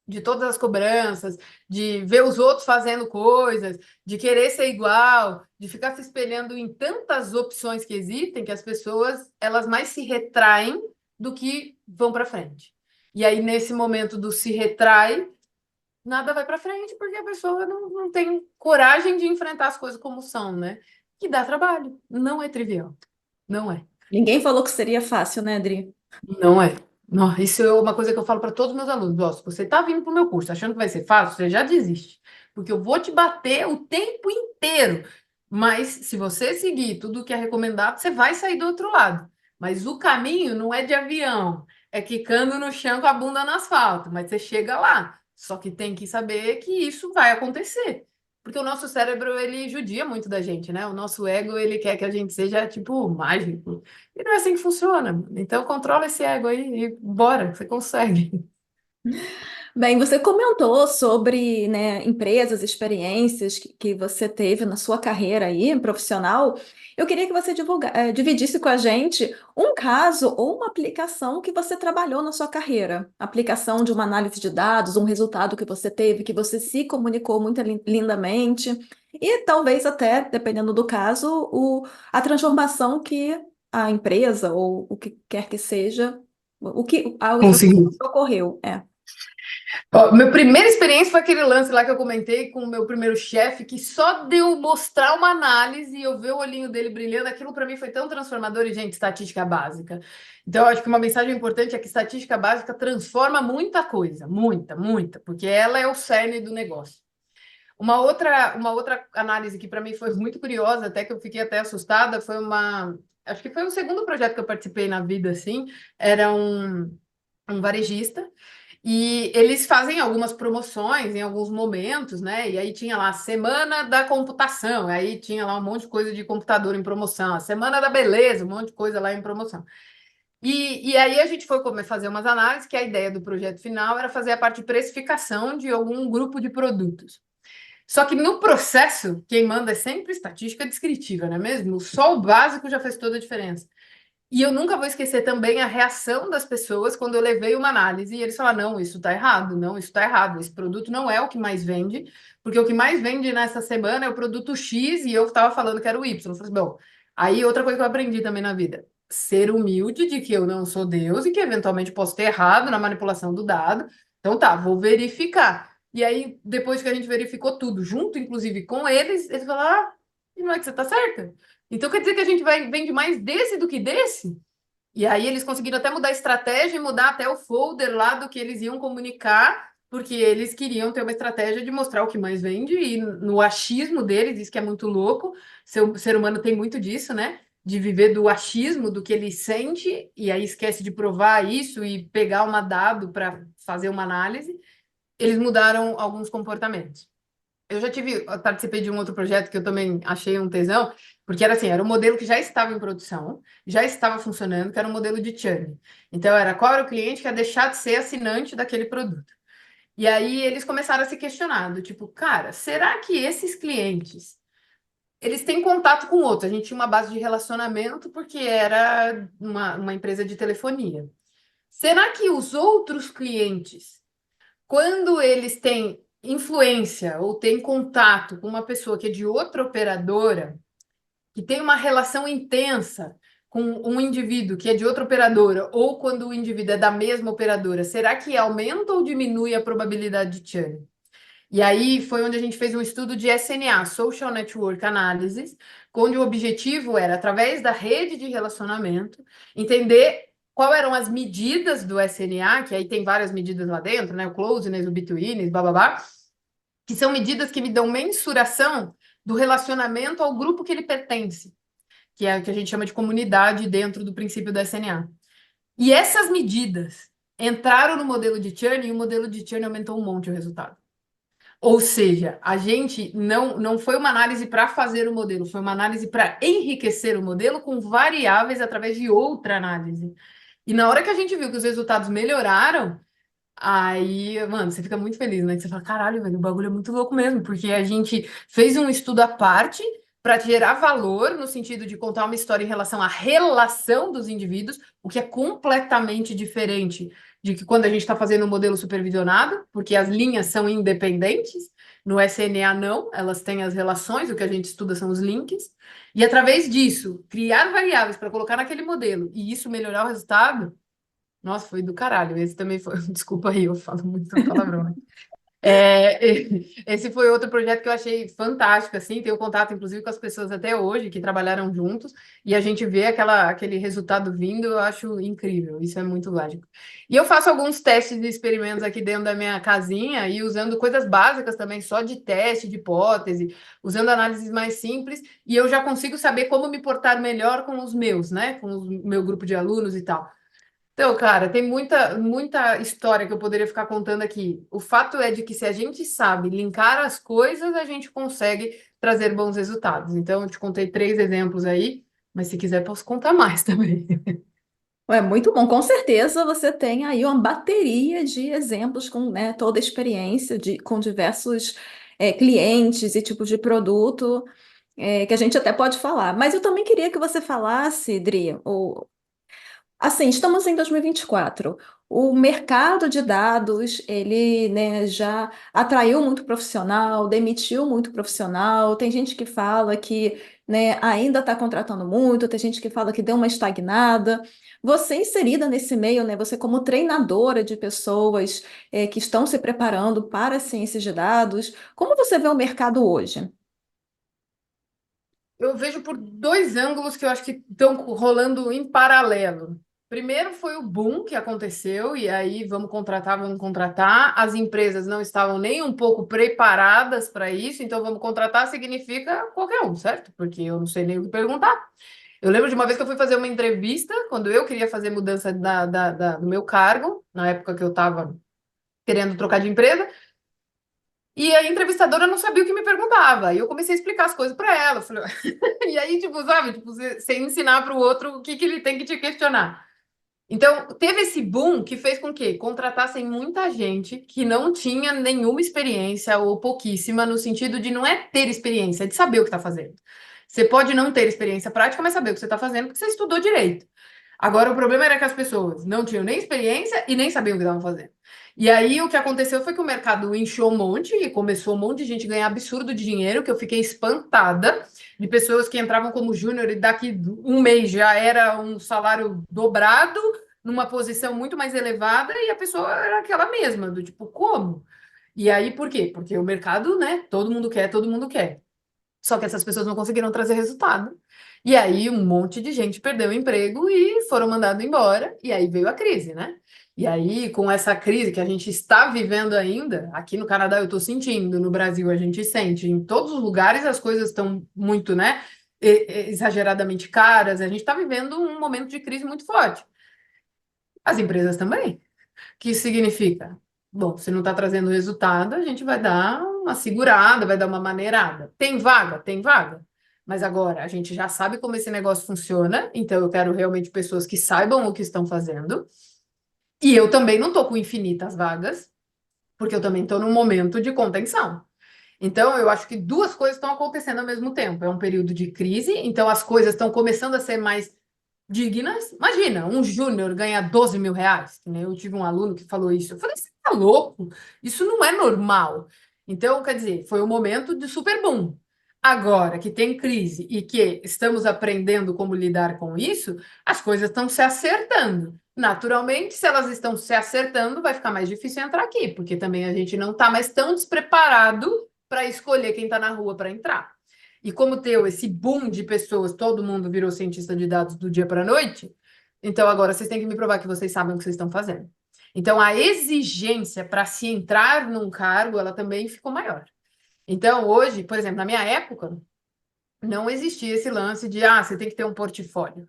de todas as cobranças, de ver os outros fazendo coisas, de querer ser igual, de ficar se espelhando em tantas opções que existem, que as pessoas elas mais se retraem do que vão para frente. E aí, nesse momento do se retrai, nada vai para frente, porque a pessoa não tem coragem de enfrentar as coisas como são, né? Que dá trabalho, não é trivial, não é. Ninguém falou que seria fácil, né, Adri? Não é. Não, isso é uma coisa que eu falo para todos os meus alunos. Ó, se você está vindo para o meu curso achando que vai ser fácil, você já desiste. Porque eu vou te bater o tempo inteiro. Mas se você seguir tudo o que é recomendado, você vai sair do outro lado. Mas o caminho não é de avião, é quicando no chão com a bunda no asfalto. Mas você chega lá. Só que tem que saber que isso vai acontecer. Porque o nosso cérebro, ele judia muito da gente, né? O nosso ego, ele quer que a gente seja, tipo, mágico. E não é assim que funciona. Então, controla esse ego aí e bora, você consegue. Bem, você comentou sobre, né, empresas, experiências que você teve na sua carreira aí, profissional. Eu queria que você dividisse com a gente um caso ou uma aplicação que você trabalhou na sua carreira. Aplicação de uma análise de dados, um resultado que você teve, que você se comunicou muito lindamente. E talvez até, dependendo do caso, a transformação que a empresa ou o que quer que seja, a Consegui. transformação ocorreu. É. Ó, minha primeira experiência foi aquele lance lá que eu comentei com o meu primeiro chefe, que só de eu mostrar uma análise e eu ver o olhinho dele brilhando, aquilo para mim foi tão transformador e, gente, estatística básica. Então, eu acho que uma mensagem importante é que estatística básica transforma muita coisa, muita, muita, porque ela é o cerne do negócio. Uma outra análise que para mim foi muito curiosa, até que eu fiquei até assustada, foi acho que foi o segundo projeto que eu participei na vida, assim, era um varejista, e eles fazem algumas promoções em alguns momentos, né? E aí tinha lá a Semana da Computação, aí tinha lá um monte de coisa de computador em promoção, a Semana da Beleza, um monte de coisa lá em promoção. E aí a gente foi fazer umas análises, que a ideia do projeto final era fazer a parte de precificação de algum grupo de produtos. Só que no processo, quem manda é sempre estatística descritiva, não é mesmo? Só o básico já fez toda a diferença. E eu nunca vou esquecer também a reação das pessoas quando eu levei uma análise e eles falaram: não, isso está errado, não, isso está errado, esse produto não é o que mais vende, porque o que mais vende nessa semana é o produto X e eu estava falando que era o Y. Eu falei assim, bom, aí outra coisa que eu aprendi também na vida: ser humilde de que eu não sou Deus e que eventualmente posso ter errado na manipulação do dado. Então tá, vou verificar. E aí, depois que a gente verificou tudo, junto inclusive com eles falaram: ah, e não é que você está certa? Então quer dizer que a gente vende mais desse do que desse? E aí eles conseguiram até mudar a estratégia e mudar até o folder lá do que eles iam comunicar, porque eles queriam ter uma estratégia de mostrar o que mais vende, e no achismo deles, isso que é muito louco, o ser humano tem muito disso, né? De viver do achismo, do que ele sente, e aí esquece de provar isso e pegar uma dado para fazer uma análise, eles mudaram alguns comportamentos. Eu participei de um outro projeto que eu também achei um tesão, porque era assim, era um modelo que já estava em produção, já estava funcionando, que era um modelo de churn. Então, era qual era o cliente que ia deixar de ser assinante daquele produto. E aí eles começaram a se questionar, do tipo, cara, será que esses clientes, eles têm contato com outros? A gente tinha uma base de relacionamento porque era uma empresa de telefonia. Será que os outros clientes, quando eles têm influência ou têm contato com uma pessoa que é de outra operadora, que tem uma relação intensa com um indivíduo que é de outra operadora, ou quando o indivíduo é da mesma operadora, será que aumenta ou diminui a probabilidade de churn? E aí foi onde a gente fez um estudo de SNA, Social Network Analysis, onde o objetivo era, através da rede de relacionamento, entender quais eram as medidas do SNA, que aí tem várias medidas lá dentro, né? O closeness, o betweenness, blá, blá, blá, que são medidas que me dão mensuração do relacionamento ao grupo que ele pertence, que é o que a gente chama de comunidade dentro do princípio do SNA. E essas medidas entraram no modelo de churn e o modelo de churn aumentou um monte o resultado. Ou seja, a gente não foi uma análise para fazer o modelo, foi uma análise para enriquecer o modelo com variáveis através de outra análise. E na hora que a gente viu que os resultados melhoraram, aí, mano, você fica muito feliz, né? Que você fala, caralho, velho, o bagulho é muito louco mesmo, porque a gente fez um estudo à parte para gerar valor no sentido de contar uma história em relação à relação dos indivíduos, o que é completamente diferente de que quando a gente está fazendo um modelo supervisionado, porque as linhas são independentes, no SNA não, elas têm as relações, o que a gente estuda são os links, e através disso, criar variáveis para colocar naquele modelo e isso melhorar o resultado. Nossa, foi do caralho. Esse também foi. Desculpa aí, eu falo muito palavrão, né? Esse foi outro projeto que eu achei fantástico, assim. Tenho contato, inclusive, com as pessoas até hoje que trabalharam juntos, e a gente vê aquele resultado vindo, eu acho incrível. Isso é muito mágico. E eu faço alguns testes e experimentos aqui dentro da minha casinha e usando coisas básicas também, só de teste, de hipótese, usando análises mais simples, e eu já consigo saber como me portar melhor com os meus, né? Com o meu grupo de alunos e tal. Então, cara, tem muita, muita história que eu poderia ficar contando aqui. O fato é de que se a gente sabe linkar as coisas, a gente consegue trazer bons resultados. Então, eu te contei 3 exemplos aí, mas se quiser, posso contar mais também. É muito bom. Com certeza você tem aí uma bateria de exemplos com, né, toda a experiência com diversos clientes e tipos de produto que a gente até pode falar. Mas eu também queria que você falasse, Dri, assim, estamos em 2024. O mercado de dados, ele, né, já atraiu muito profissional, demitiu muito profissional. Tem gente que fala que, né, ainda está contratando muito, tem gente que fala que deu uma estagnada. Você inserida nesse meio, né, você como treinadora de pessoas, que estão se preparando para as ciências de dados, como você vê o mercado hoje? Eu vejo por dois ângulos que eu acho que estão rolando em paralelo. Primeiro foi o boom que aconteceu, e aí vamos contratar, vamos contratar. As empresas não estavam nem um pouco preparadas para isso, então vamos contratar significa qualquer um, certo? Porque eu não sei nem o que perguntar. Eu lembro de uma vez que eu fui fazer uma entrevista, quando eu queria fazer mudança do meu cargo, na época que eu estava querendo trocar de empresa. E a entrevistadora não sabia o que me perguntava. E eu comecei a explicar as coisas para ela. Falei, e aí, tipo, sabe, tipo, sem ensinar para o outro o que ele tem que te questionar. Então, teve esse boom que fez com que contratassem muita gente que não tinha nenhuma experiência ou pouquíssima, no sentido de não é ter experiência, é de saber o que está fazendo. Você pode não ter experiência prática, mas saber o que você está fazendo porque você estudou direito. Agora, o problema era que as pessoas não tinham nem experiência e nem sabiam o que estavam fazendo. E aí, o que aconteceu foi que o mercado inchou um monte e começou um monte de gente ganhar absurdo de dinheiro, que eu fiquei espantada de pessoas que entravam como júnior e daqui um mês já era um salário dobrado, numa posição muito mais elevada, e a pessoa era aquela mesma, do tipo, como? E aí, por quê? Porque o mercado, né? Todo mundo quer, todo mundo quer. Só que essas pessoas não conseguiram trazer resultado. E aí um monte de gente perdeu o emprego e foram mandados embora. E aí veio a crise, né? E aí, com essa crise que a gente está vivendo ainda, aqui no Canadá eu estou sentindo, no Brasil a gente sente, em todos os lugares as coisas estão muito, né, exageradamente caras. A gente está vivendo um momento de crise muito forte. As empresas também. O que isso significa? Bom, se não está trazendo resultado, a gente vai dar uma segurada, vai dar uma maneirada. Tem vaga? Tem vaga. Mas agora a gente já sabe como esse negócio funciona, então eu quero realmente pessoas que saibam o que estão fazendo. E eu também não estou com infinitas vagas, porque eu também estou num momento de contenção. Então, eu acho que duas coisas estão acontecendo ao mesmo tempo. É um período de crise, então as coisas estão começando a ser mais dignas. Imagina, um júnior ganha 12 mil reais. Que nem eu tive um aluno que falou isso. Eu falei, você tá louco? Isso não é normal. Então, quer dizer, foi um momento de super boom. Agora que tem crise e que estamos aprendendo como lidar com isso, as coisas estão se acertando. Naturalmente, se elas estão se acertando, vai ficar mais difícil entrar aqui, porque também a gente não está mais tão despreparado para escolher quem está na rua para entrar. E como teve esse boom de pessoas, todo mundo virou cientista de dados do dia para a noite, então agora vocês têm que me provar que vocês sabem o que vocês estão fazendo. Então a exigência para se entrar num cargo, ela também ficou maior. Então hoje, por exemplo, na minha época, não existia esse lance de, você tem que ter um portfólio.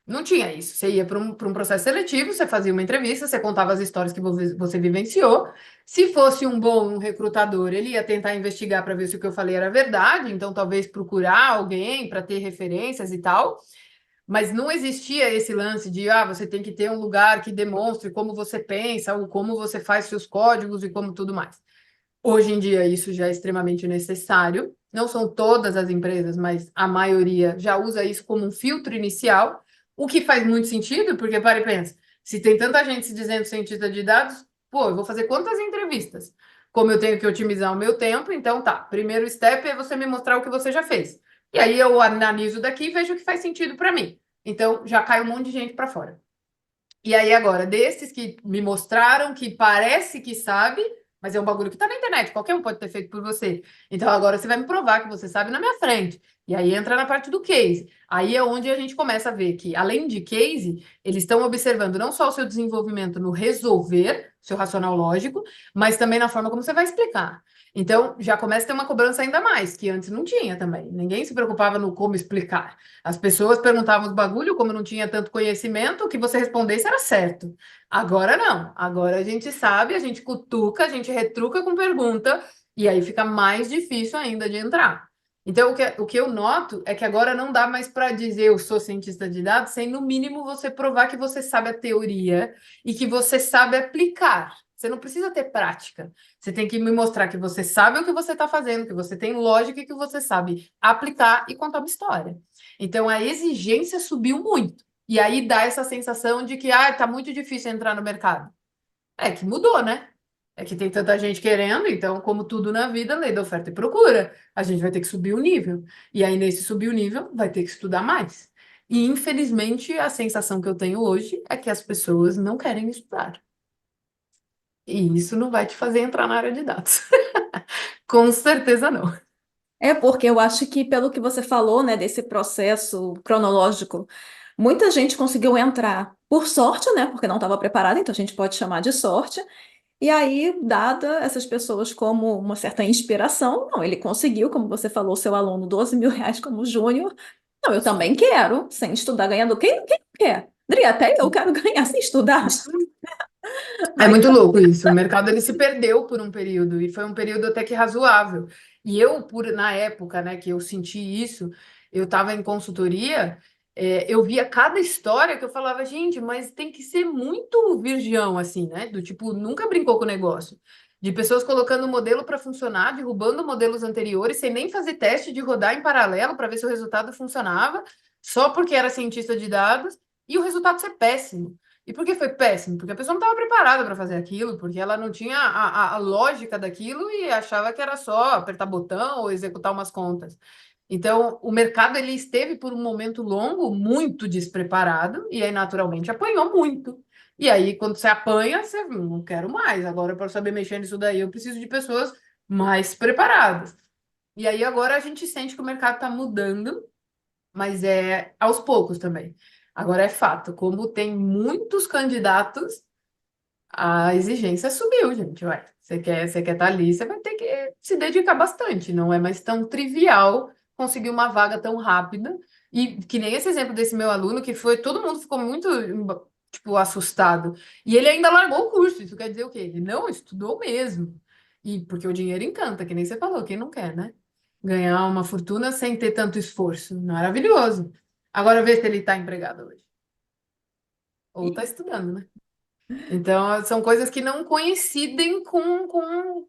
Não tinha isso. Você ia para um processo seletivo, você fazia uma entrevista, você contava as histórias que você vivenciou. Se fosse um bom recrutador, ele ia tentar investigar para ver se o que eu falei era verdade, então talvez procurar alguém para ter referências e tal. Mas não existia esse lance de, você tem que ter um lugar que demonstre como você pensa, ou como você faz seus códigos e como tudo mais. Hoje em dia, isso já é extremamente necessário. Não são todas as empresas, mas a maioria já usa isso como um filtro inicial, o que faz muito sentido, porque para e pensa, se tem tanta gente se dizendo cientista de dados, pô, eu vou fazer quantas entrevistas? Como eu tenho que otimizar o meu tempo, então tá, primeiro step é você me mostrar o que você já fez. E aí eu analiso daqui e vejo o que faz sentido para mim. Então já cai um monte de gente para fora. E aí agora, desses que me mostraram que parece que sabe, mas é um bagulho que tá na internet, qualquer um pode ter feito por você. Então agora você vai me provar que você sabe na minha frente. E aí entra na parte do case. Aí é onde a gente começa a ver que, além de case, eles estão observando não só o seu desenvolvimento no resolver, seu racional lógico, mas também na forma como você vai explicar. Então, já começa a ter uma cobrança ainda mais, que antes não tinha também. Ninguém se preocupava no como explicar. As pessoas perguntavam os bagulho, como não tinha tanto conhecimento, o que você respondesse era certo. Agora não. Agora a gente sabe, a gente cutuca, a gente retruca com pergunta, e aí fica mais difícil ainda de entrar. Então, o que eu noto é que agora não dá mais para dizer eu sou cientista de dados sem, no mínimo, você provar que você sabe a teoria e que você sabe aplicar. Você não precisa ter prática. Você tem que me mostrar que você sabe o que você está fazendo, que você tem lógica e que você sabe aplicar e contar uma história. Então, a exigência subiu muito. E aí dá essa sensação de que tá muito difícil entrar no mercado. É que mudou, né? É que tem tanta gente querendo, então, como tudo na vida, lei da oferta e procura. A gente vai ter que subir o nível. E aí, nesse subir o nível, vai ter que estudar mais. E, infelizmente, a sensação que eu tenho hoje é que as pessoas não querem estudar. E isso não vai te fazer entrar na área de dados. Com certeza não. É porque eu acho que, pelo que você falou, né, desse processo cronológico, muita gente conseguiu entrar por sorte, né, porque não estava preparada, então a gente pode chamar de sorte. E aí, dada essas pessoas como uma certa inspiração, não, ele conseguiu, como você falou, seu aluno, R$ 12.000 como júnior. Não, eu também quero, sem estudar, ganhando. Quem não quer? Adri, até eu quero ganhar sem estudar. É Mas, muito louco isso. O mercado ele se perdeu por um período e foi um período até que razoável. E eu, na época, né, que eu senti isso, eu estava em consultoria, eu via cada história que eu falava, gente, mas tem que ser muito virgão assim, né? Do tipo, nunca brincou com o negócio. De pessoas colocando o modelo para funcionar, derrubando modelos anteriores, sem nem fazer teste de rodar em paralelo para ver se o resultado funcionava, só porque era cientista de dados, e o resultado ser péssimo. E por que foi péssimo? Porque a pessoa não estava preparada para fazer aquilo, porque ela não tinha a lógica daquilo e achava que era só apertar botão ou executar umas contas. Então, o mercado ele esteve por um momento longo muito despreparado e aí naturalmente apanhou muito. E aí, quando você apanha, você não quero mais. Agora, para saber mexer nisso daí, eu preciso de pessoas mais preparadas. E aí, agora a gente sente que o mercado está mudando, mas é aos poucos também. Agora é fato, como tem muitos candidatos, a exigência subiu, gente. Ué, você quer estar ali, você vai ter que se dedicar bastante. Não é mais tão trivial conseguir uma vaga tão rápida. E que nem esse exemplo desse meu aluno, que foi, todo mundo ficou muito, tipo, assustado. E ele ainda largou o curso. Isso quer dizer o quê? Ele não estudou mesmo. E porque o dinheiro encanta, que nem você falou, quem não quer, né? Ganhar uma fortuna sem ter tanto esforço. Maravilhoso. Agora vê se ele está empregado hoje. Ou está estudando, né? Então, são coisas que não coincidem com o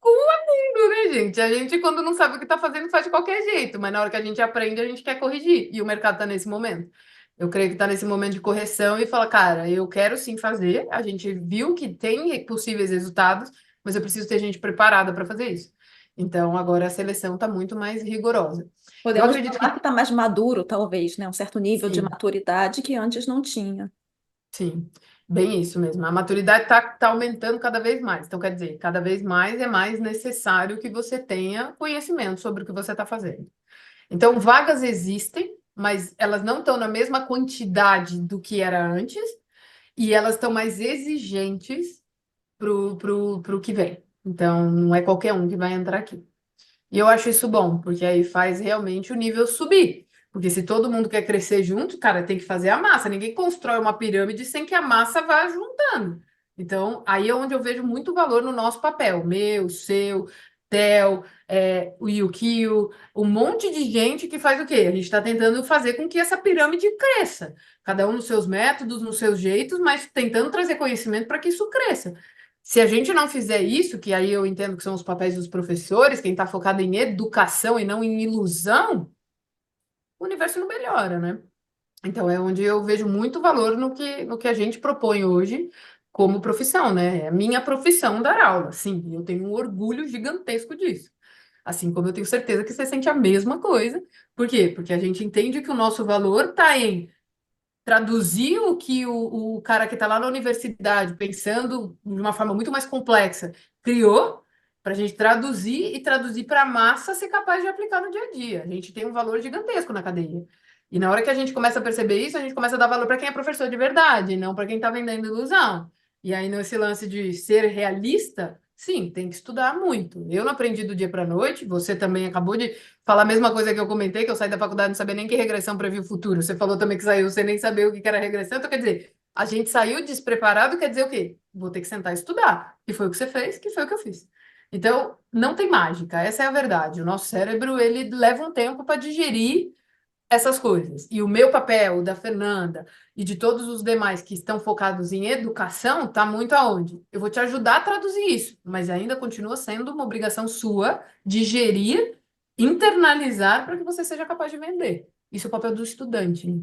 mundo, né, gente? A gente, quando não sabe o que está fazendo, faz de qualquer jeito, mas na hora que a gente aprende, a gente quer corrigir. E o mercado está nesse momento. Eu creio que está nesse momento de correção e fala, cara, eu quero sim fazer. A gente viu que tem possíveis resultados, mas eu preciso ter gente preparada para fazer isso. Então, agora a seleção está muito mais rigorosa. Eu podemos acredito falar que que está mais maduro, talvez, né? Um certo nível de sim. maturidade que antes não tinha. Sim, bem isso mesmo. A maturidade está aumentando cada vez mais. Então, quer dizer, cada vez mais é mais necessário que você tenha conhecimento sobre o que você está fazendo. Então, vagas existem, mas elas não estão na mesma quantidade do que era antes, e elas estão mais exigentes pro que vem. Então, não é qualquer um que vai entrar aqui. E eu acho isso bom, porque aí faz realmente o nível subir. Porque se todo mundo quer crescer junto, cara, tem que fazer a massa. Ninguém constrói uma pirâmide sem que a massa vá juntando. Então, aí é onde eu vejo muito valor no nosso papel. Meu, seu, Theo, o Yukio, um monte de gente que faz o quê? A gente está tentando fazer com que essa pirâmide cresça. Cada um nos seus métodos, nos seus jeitos, mas tentando trazer conhecimento para que isso cresça. Se a gente não fizer isso, que aí eu entendo que são os papéis dos professores, quem está focado em educação e não em ilusão, o universo não melhora, né? Então é onde eu vejo muito valor no que a gente propõe hoje como profissão, né? É a minha profissão dar aula, sim, e eu tenho um orgulho gigantesco disso. Assim como eu tenho certeza que você sente a mesma coisa. Por quê? Porque a gente entende que o nosso valor está em traduzir o que o cara que está lá na universidade, pensando de uma forma muito mais complexa, criou, para a gente traduzir e traduzir para a massa ser capaz de aplicar no dia a dia. A gente tem um valor gigantesco na cadeia. E na hora que a gente começa a perceber isso, a gente começa a dar valor para quem é professor de verdade, não para quem está vendendo ilusão. E aí, nesse lance de ser realista, sim, tem que estudar muito. Eu não aprendi do dia para a noite, você também acabou de falar a mesma coisa que eu comentei, que eu saí da faculdade não sabia nem que regressão previa o futuro. Você falou também que saiu sem nem saber o que era regressão. Então, quer dizer, a gente saiu despreparado, quer dizer o quê? Vou ter que sentar e estudar. Que foi o que você fez, que foi o que eu fiz. Então, não tem mágica, essa é a verdade. O nosso cérebro, ele leva um tempo para digerir essas coisas. E o meu papel, o da Fernanda e de todos os demais que estão focados em educação, está muito aonde? Eu vou te ajudar a traduzir isso, mas ainda continua sendo uma obrigação sua digerir, internalizar para que você seja capaz de vender. Isso é o papel do estudante, né?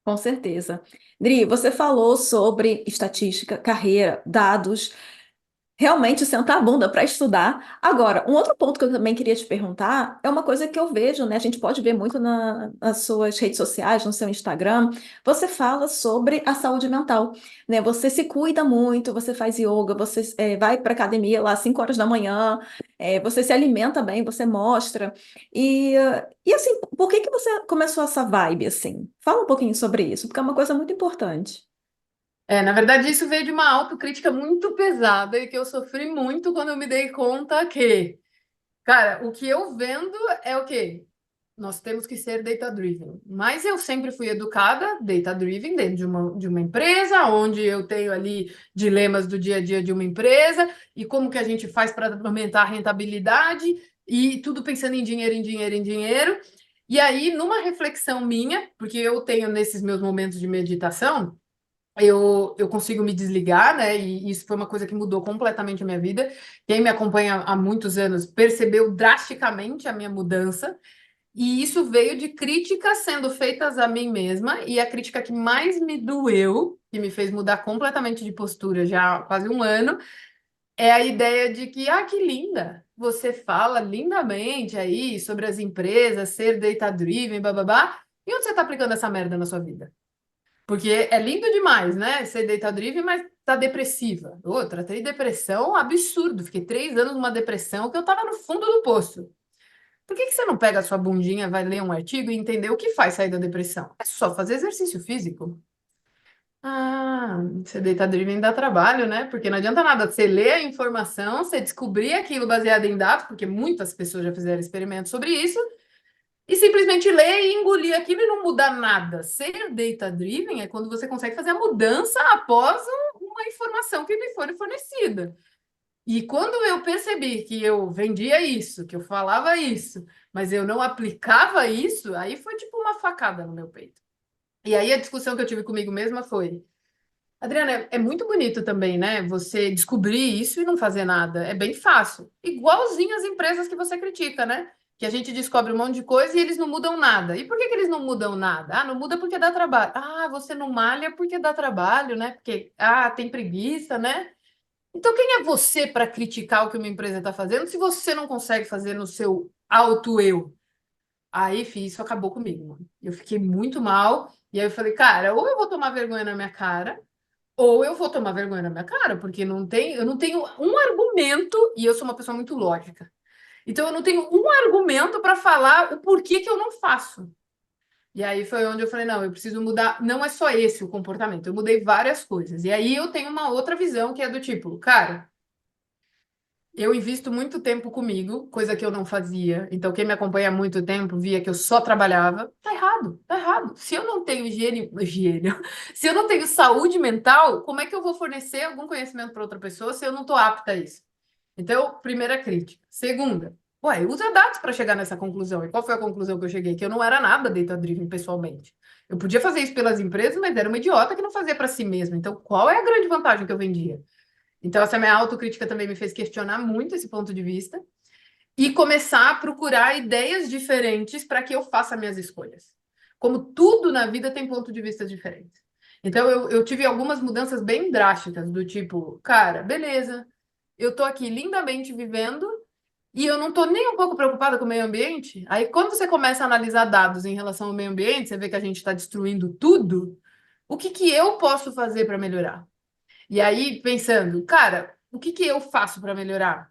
Com certeza. Dri, você falou sobre estatística, carreira, dados. Realmente sentar a bunda para estudar. Agora, um outro ponto que eu também queria te perguntar é uma coisa que eu vejo, né? A gente pode ver muito nas suas redes sociais, no seu Instagram. Você fala sobre a saúde mental, né? Você se cuida muito, você faz yoga, você vai para academia lá às 5 horas da manhã, você se alimenta bem, você mostra. E assim, por que que você começou essa vibe assim? Fala um pouquinho sobre isso, porque é uma coisa muito importante. Na verdade, isso veio de uma autocrítica muito pesada e que eu sofri muito quando eu me dei conta que, cara, o que eu vendo é o quê? Nós temos que ser data-driven. Mas eu sempre fui educada data-driven dentro de uma empresa, onde eu tenho ali dilemas do dia a dia de uma empresa e como que a gente faz para aumentar a rentabilidade e tudo pensando em dinheiro, em dinheiro, em dinheiro. E aí, numa reflexão minha, porque eu tenho nesses meus momentos de meditação, eu consigo me desligar, né? E isso foi uma coisa que mudou completamente a minha vida. Quem me acompanha há muitos anos percebeu drasticamente a minha mudança. E isso veio de críticas sendo feitas a mim mesma, e a crítica que mais me doeu, que me fez mudar completamente de postura já há quase um ano, é a ideia de que, que linda, você fala lindamente aí sobre as empresas, ser data-driven, bababá, e onde você está aplicando essa merda na sua vida? Porque é lindo demais, né? Ser data-driven, mas tá depressiva. Outra, tem depressão, absurdo. Fiquei 3 anos numa depressão que eu tava no fundo do poço. Por que que você não pega a sua bundinha, vai ler um artigo e entender o que faz sair da depressão? É só fazer exercício físico. Ser data-driven dá trabalho, né? Porque não adianta nada você ler a informação, você descobrir aquilo baseado em dados, porque muitas pessoas já fizeram experimentos sobre isso, e simplesmente ler e engolir aquilo e não mudar nada. Ser data-driven é quando você consegue fazer a mudança após uma informação que lhe foi fornecida. E quando eu percebi que eu vendia isso, que eu falava isso, mas eu não aplicava isso, aí foi tipo uma facada no meu peito. E aí a discussão que eu tive comigo mesma foi: Adriana, é muito bonito também, né? Você descobrir isso e não fazer nada. É bem fácil. Igualzinho as empresas que você critica, né? Que a gente descobre um monte de coisa e eles não mudam nada. E por que que eles não mudam nada? Não muda porque dá trabalho. Você não malha porque dá trabalho, né? Porque, tem preguiça, né? Então, quem é você para criticar o que uma empresa está fazendo se você não consegue fazer no seu alto-eu? Aí, isso acabou comigo, mano. Eu fiquei muito mal. E aí eu falei, cara, ou eu vou tomar vergonha na minha cara, ou eu vou tomar vergonha na minha cara, porque eu não tenho um argumento, e eu sou uma pessoa muito lógica. Então, eu não tenho um argumento para falar o porquê que eu não faço. E aí foi onde eu falei, não, eu preciso mudar. Não é só esse o comportamento, eu mudei várias coisas. E aí eu tenho uma outra visão que é do tipo, cara. Eu invisto muito tempo comigo, coisa que eu não fazia. Então, quem me acompanha há muito tempo via que eu só trabalhava. Tá errado, tá errado. Se eu não tenho higiene, se eu não tenho saúde mental, como é que eu vou fornecer algum conhecimento para outra pessoa se eu não estou apta a isso? Então, primeira crítica. Segunda, usa dados para chegar nessa conclusão. E qual foi a conclusão que eu cheguei? Que eu não era nada data-driven pessoalmente. Eu podia fazer isso pelas empresas, mas era uma idiota que não fazia para si mesma. Então, qual é a grande vantagem que eu vendia? Então, essa minha autocrítica também me fez questionar muito esse ponto de vista e começar a procurar ideias diferentes para que eu faça minhas escolhas. Como tudo na vida tem ponto de vista diferente. Então, eu tive algumas mudanças bem drásticas, do tipo, cara, beleza, eu tô aqui lindamente vivendo e eu não tô nem um pouco preocupada com o meio ambiente. Aí, quando você começa a analisar dados em relação ao meio ambiente, você vê que a gente está destruindo tudo. O que que eu posso fazer para melhorar? E aí, pensando, cara, o que que eu faço para melhorar?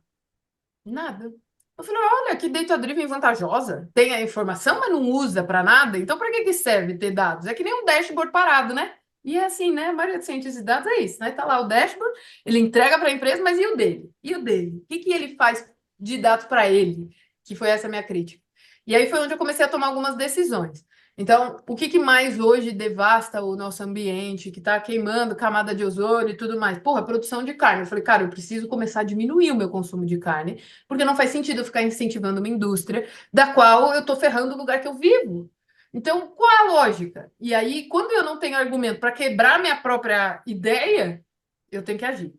Nada. Eu falei, olha, que data-driven vantajosa. Tem a informação, mas não usa para nada. Então, para que que serve ter dados? É que nem um dashboard parado, né? E é assim, né? A maioria dos cientistas de dados é isso, né? Tá lá o dashboard, ele entrega para a empresa, mas e o dele? E o dele? O que que ele faz de dados para ele? Que foi essa minha crítica. E aí foi onde eu comecei a tomar algumas decisões. Então, o que mais hoje devasta o nosso ambiente, que está queimando camada de ozônio e tudo mais? Porra, produção de carne. Eu falei, cara, eu preciso começar a diminuir o meu consumo de carne, porque não faz sentido eu ficar incentivando uma indústria da qual eu estou ferrando o lugar que eu vivo. Então, qual é a lógica? E aí, quando eu não tenho argumento para quebrar minha própria ideia, eu tenho que agir.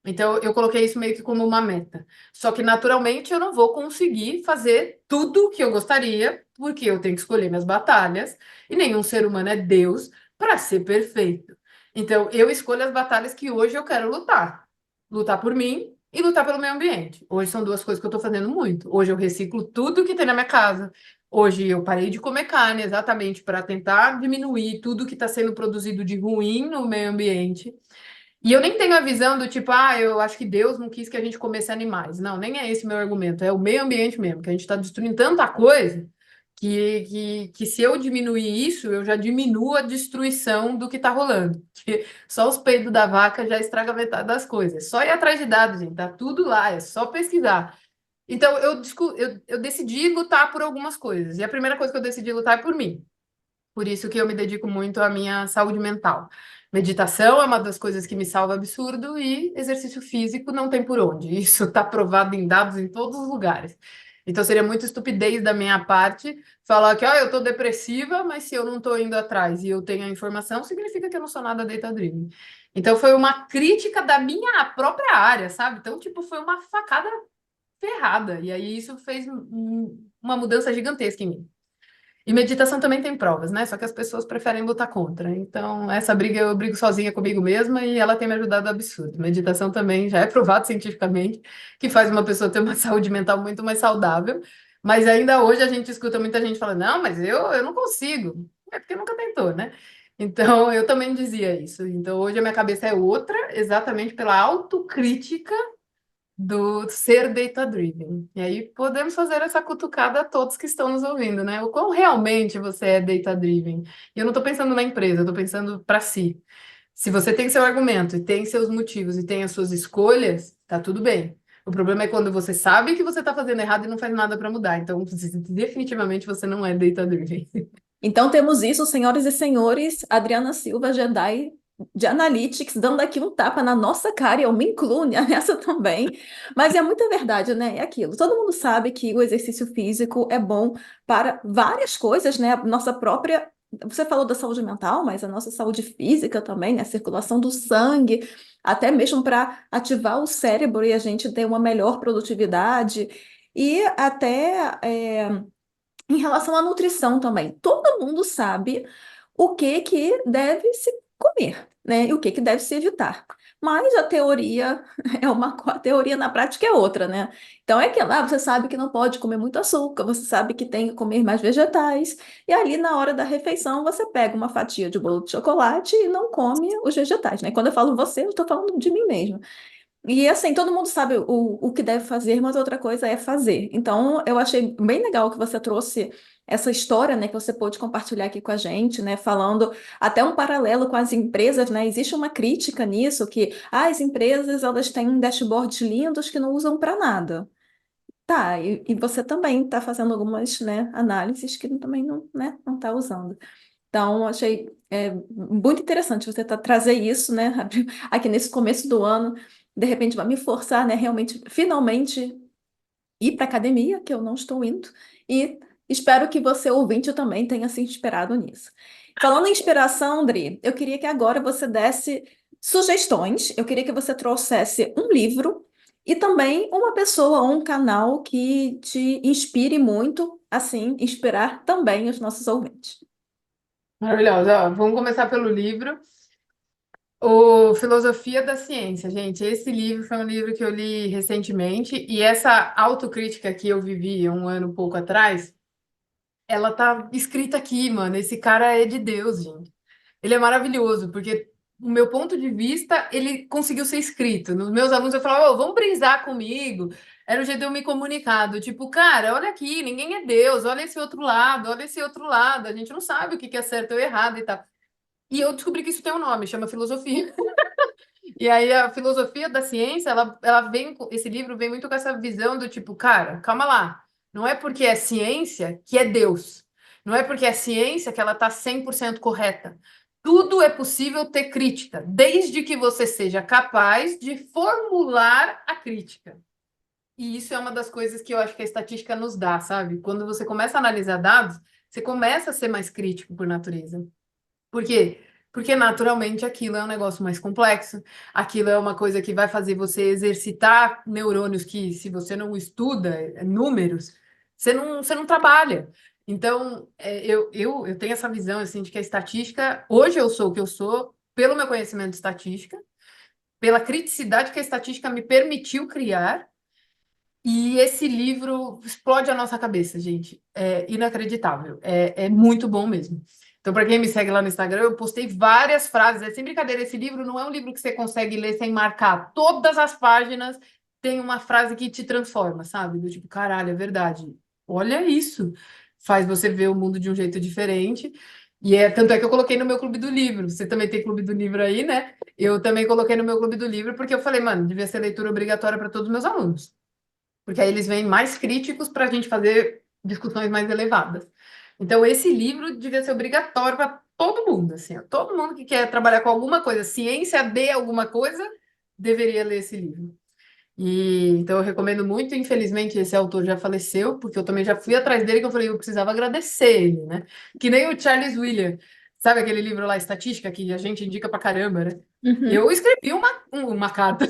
Então, eu coloquei isso meio que como uma meta. Só que, naturalmente, eu não vou conseguir fazer tudo o que eu gostaria, porque eu tenho que escolher minhas batalhas, e nenhum ser humano é Deus para ser perfeito. Então, eu escolho as batalhas que hoje eu quero lutar. Lutar por mim e lutar pelo meio ambiente. Hoje são duas coisas que eu estou fazendo muito. Hoje eu reciclo tudo que tem na minha casa. Hoje eu parei de comer carne exatamente para tentar diminuir tudo que está sendo produzido de ruim no meio ambiente. E eu nem tenho a visão do tipo, eu acho que Deus não quis que a gente comesse animais. Não, nem é esse meu argumento. É o meio ambiente mesmo, que a gente está destruindo tanta coisa que se eu diminuir isso, eu já diminuo a destruição do que está rolando. Que só os peidos da vaca já estraga metade das coisas. Só ir atrás de dados, gente. Tá tudo lá, é só pesquisar. Então, eu decidi lutar por algumas coisas. E a primeira coisa que eu decidi lutar é por mim. Por isso que eu me dedico muito à minha saúde mental. Meditação é uma das coisas que me salva absurdo e exercício físico não tem por onde. Isso está provado em dados em todos os lugares. Então seria muita estupidez da minha parte falar que eu estou depressiva, mas se eu não estou indo atrás e eu tenho a informação, significa que eu não sou nada data-driven. Então foi uma crítica da minha própria área, sabe? Então, tipo, foi uma facada ferrada. E aí isso fez uma mudança gigantesca em mim. E meditação também tem provas, né? Só que as pessoas preferem lutar contra. Então, essa briga eu brigo sozinha comigo mesma e ela tem me ajudado absurdo. Meditação também já é provado cientificamente que faz uma pessoa ter uma saúde mental muito mais saudável. Mas ainda hoje a gente escuta muita gente falando, não, mas eu não consigo. É porque nunca tentou, né? Então, eu também dizia isso. Então, hoje a minha cabeça é outra, exatamente pela autocrítica do ser data-driven. E aí podemos fazer essa cutucada a todos que estão nos ouvindo, né? O quão realmente você é data-driven. E eu não estou pensando na empresa, eu estou pensando para si. Se você tem seu argumento e tem seus motivos e tem as suas escolhas, tá tudo bem. O problema é quando você sabe que você está fazendo errado e não faz nada para mudar. Então, definitivamente você não é data-driven. Então temos isso, senhoras e senhores, Adriana Silva, Jedi de Analytics, dando aqui um tapa na nossa cara, e eu me incluo nessa também, mas é muita verdade, né? É aquilo. Todo mundo sabe que o exercício físico é bom para várias coisas, né? A nossa própria. Você falou da saúde mental, mas a nossa saúde física também, né? A circulação do sangue, até mesmo para ativar o cérebro e a gente ter uma melhor produtividade, e até. Em relação à nutrição também, todo mundo sabe o que deve se comer, né? E o que deve se evitar. Mas a teoria é a teoria na prática é outra, né? Então é que lá você sabe que não pode comer muito açúcar, você sabe que tem que comer mais vegetais, e ali na hora da refeição você pega uma fatia de bolo de chocolate e não come os vegetais, né? Quando eu falo você, eu estou falando de mim mesmo. E assim, todo mundo sabe o que deve fazer, mas outra coisa é fazer. Então, eu achei bem legal que você trouxe essa história, né, que você pôde compartilhar aqui com a gente, né, falando até um paralelo com as empresas, né? Existe uma crítica nisso que as empresas elas têm dashboards lindos que não usam para nada. Tá, e você também está fazendo algumas, né, análises que também não, né, não está usando. Então, achei muito interessante você trazer isso, né, aqui nesse começo do ano. De repente, vai me forçar, né, realmente, finalmente, ir para academia, que eu não estou indo. E espero que você, ouvinte, também tenha se inspirado nisso. Falando em inspiração, André, eu queria que agora você desse sugestões. Eu queria que você trouxesse um livro e também uma pessoa ou um canal que te inspire muito, assim, inspirar também os nossos ouvintes. Maravilhosa. Ó, vamos começar pelo livro. O Filosofia da Ciência, gente. Esse livro foi um livro que eu li recentemente e essa autocrítica que eu vivi um ano e pouco atrás, ela tá escrita aqui, mano. Esse cara é de Deus, gente. Ele é maravilhoso, porque o meu ponto de vista, ele conseguiu ser escrito. Nos meus alunos eu falava, "Ô, vamos brisar comigo." Era o jeito de eu me comunicar, do tipo, cara, olha aqui, ninguém é Deus, olha esse outro lado, olha esse outro lado. A gente não sabe o que que é certo ou errado e tal. E eu descobri que isso tem um nome, chama filosofia. E aí a filosofia da ciência, ela vem, esse livro vem muito com essa visão do tipo, cara, calma lá, não é porque é ciência que é Deus. Não é porque é ciência que ela está 100% correta. Tudo é possível ter crítica, desde que você seja capaz de formular a crítica. E isso é uma das coisas que eu acho que a estatística nos dá, sabe? Quando você começa a analisar dados, você começa a ser mais crítico por natureza. Por quê? Porque naturalmente aquilo é um negócio mais complexo, aquilo é uma coisa que vai fazer você exercitar neurônios que, se você não estuda números, você não trabalha. Então, eu tenho essa visão assim, de que a estatística, hoje eu sou o que eu sou, pelo meu conhecimento de estatística, pela criticidade que a estatística me permitiu criar, e esse livro explode a nossa cabeça, gente. É inacreditável. É muito bom mesmo. Então, para quem me segue lá no Instagram, eu postei várias frases. É sem brincadeira, esse livro não é um livro que você consegue ler sem marcar. Todas as páginas tem uma frase que te transforma, sabe? Do tipo, caralho, é verdade. Olha isso. Faz você ver o mundo de um jeito diferente. E tanto é que eu coloquei no meu clube do livro. Você também tem clube do livro aí, né? Eu também coloquei no meu clube do livro porque eu falei, mano, devia ser leitura obrigatória para todos os meus alunos. Porque aí eles vêm mais críticos para a gente fazer discussões mais elevadas. Então, esse livro devia ser obrigatório para todo mundo, assim, ó. Todo mundo que quer trabalhar com alguma coisa, ciência de alguma coisa, deveria ler esse livro. E então eu recomendo muito. Infelizmente, esse autor já faleceu, porque eu também já fui atrás dele, que eu falei, eu precisava agradecer ele, né? Que nem o Charles William, sabe aquele livro lá, Estatística, que a gente indica pra caramba, né? Uhum. Eu escrevi uma carta,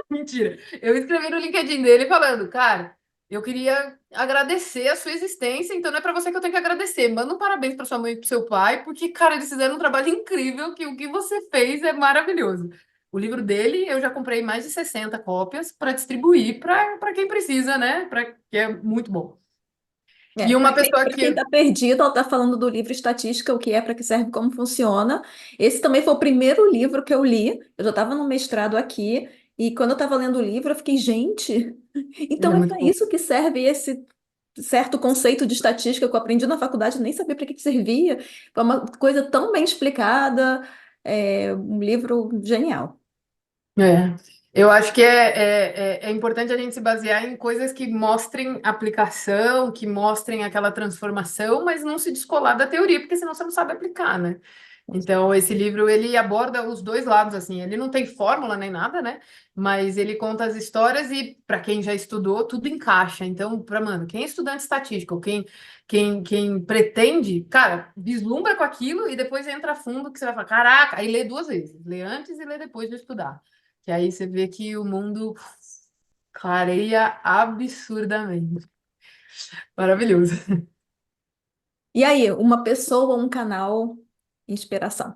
mentira. Eu escrevi no LinkedIn dele falando, cara, eu queria agradecer a sua existência, então não é para você que eu tenho que agradecer. Manda um parabéns para sua mãe e para seu pai, porque, cara, eles fizeram um trabalho incrível, que o que você fez é maravilhoso. O livro dele, eu já comprei mais de 60 cópias para distribuir para quem precisa, né? Que é muito bom. E uma pessoa Para quem que está perdido, ela está falando do livro Estatística, o que é, para que serve, como funciona. Esse também foi o primeiro livro que eu li. Eu já estava no mestrado aqui, e quando eu estava lendo o livro, eu fiquei, gente, ele então é é muito para bom. isso que serve esse certo conceito de estatística que eu aprendi na faculdade, nem sabia para que servia. Foi uma coisa tão bem explicada, um livro genial. É. Eu acho que é importante a gente se basear em coisas que mostrem aplicação, que mostrem aquela transformação, mas não se descolar da teoria, porque senão você não sabe aplicar, né? Então, esse livro, ele aborda os dois lados, assim, ele não tem fórmula nem nada, né? Mas ele conta as histórias e, para quem já estudou, tudo encaixa. Então, mano, quem é estudante estatístico, quem pretende, cara, vislumbra com aquilo e depois entra a fundo, que você vai falar, caraca, aí lê duas vezes, lê antes e lê depois de estudar. Que aí você vê que o mundo clareia absurdamente. Maravilhoso. E aí, uma pessoa ou um canal, inspiração?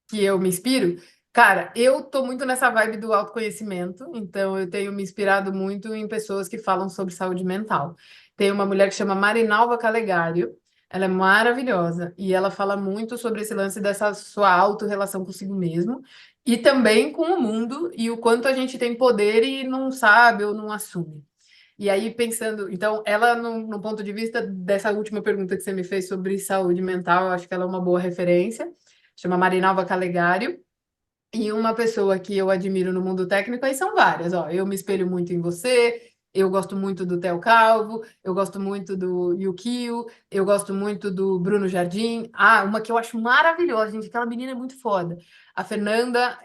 Que eu me inspiro? Cara, eu tô muito nessa vibe do autoconhecimento, então eu tenho me inspirado muito em pessoas que falam sobre saúde mental. Tem uma mulher que chama Marinalva Calegário, ela é maravilhosa e ela fala muito sobre esse lance dessa sua autorrelação consigo mesmo e também com o mundo e o quanto a gente tem poder e não sabe ou não assume. E aí, pensando, então, ela, no ponto de vista dessa última pergunta que você me fez sobre saúde mental, eu acho que ela é uma boa referência. Chama Marinalva Calegário. E uma pessoa que eu admiro no mundo técnico, aí são várias, ó. Eu me espelho muito em você, eu gosto muito do Theo Calvo, eu gosto muito do Yukio, eu gosto muito do Bruno Jardim. Ah, uma que eu acho maravilhosa, gente, aquela menina é muito foda. A Fernanda,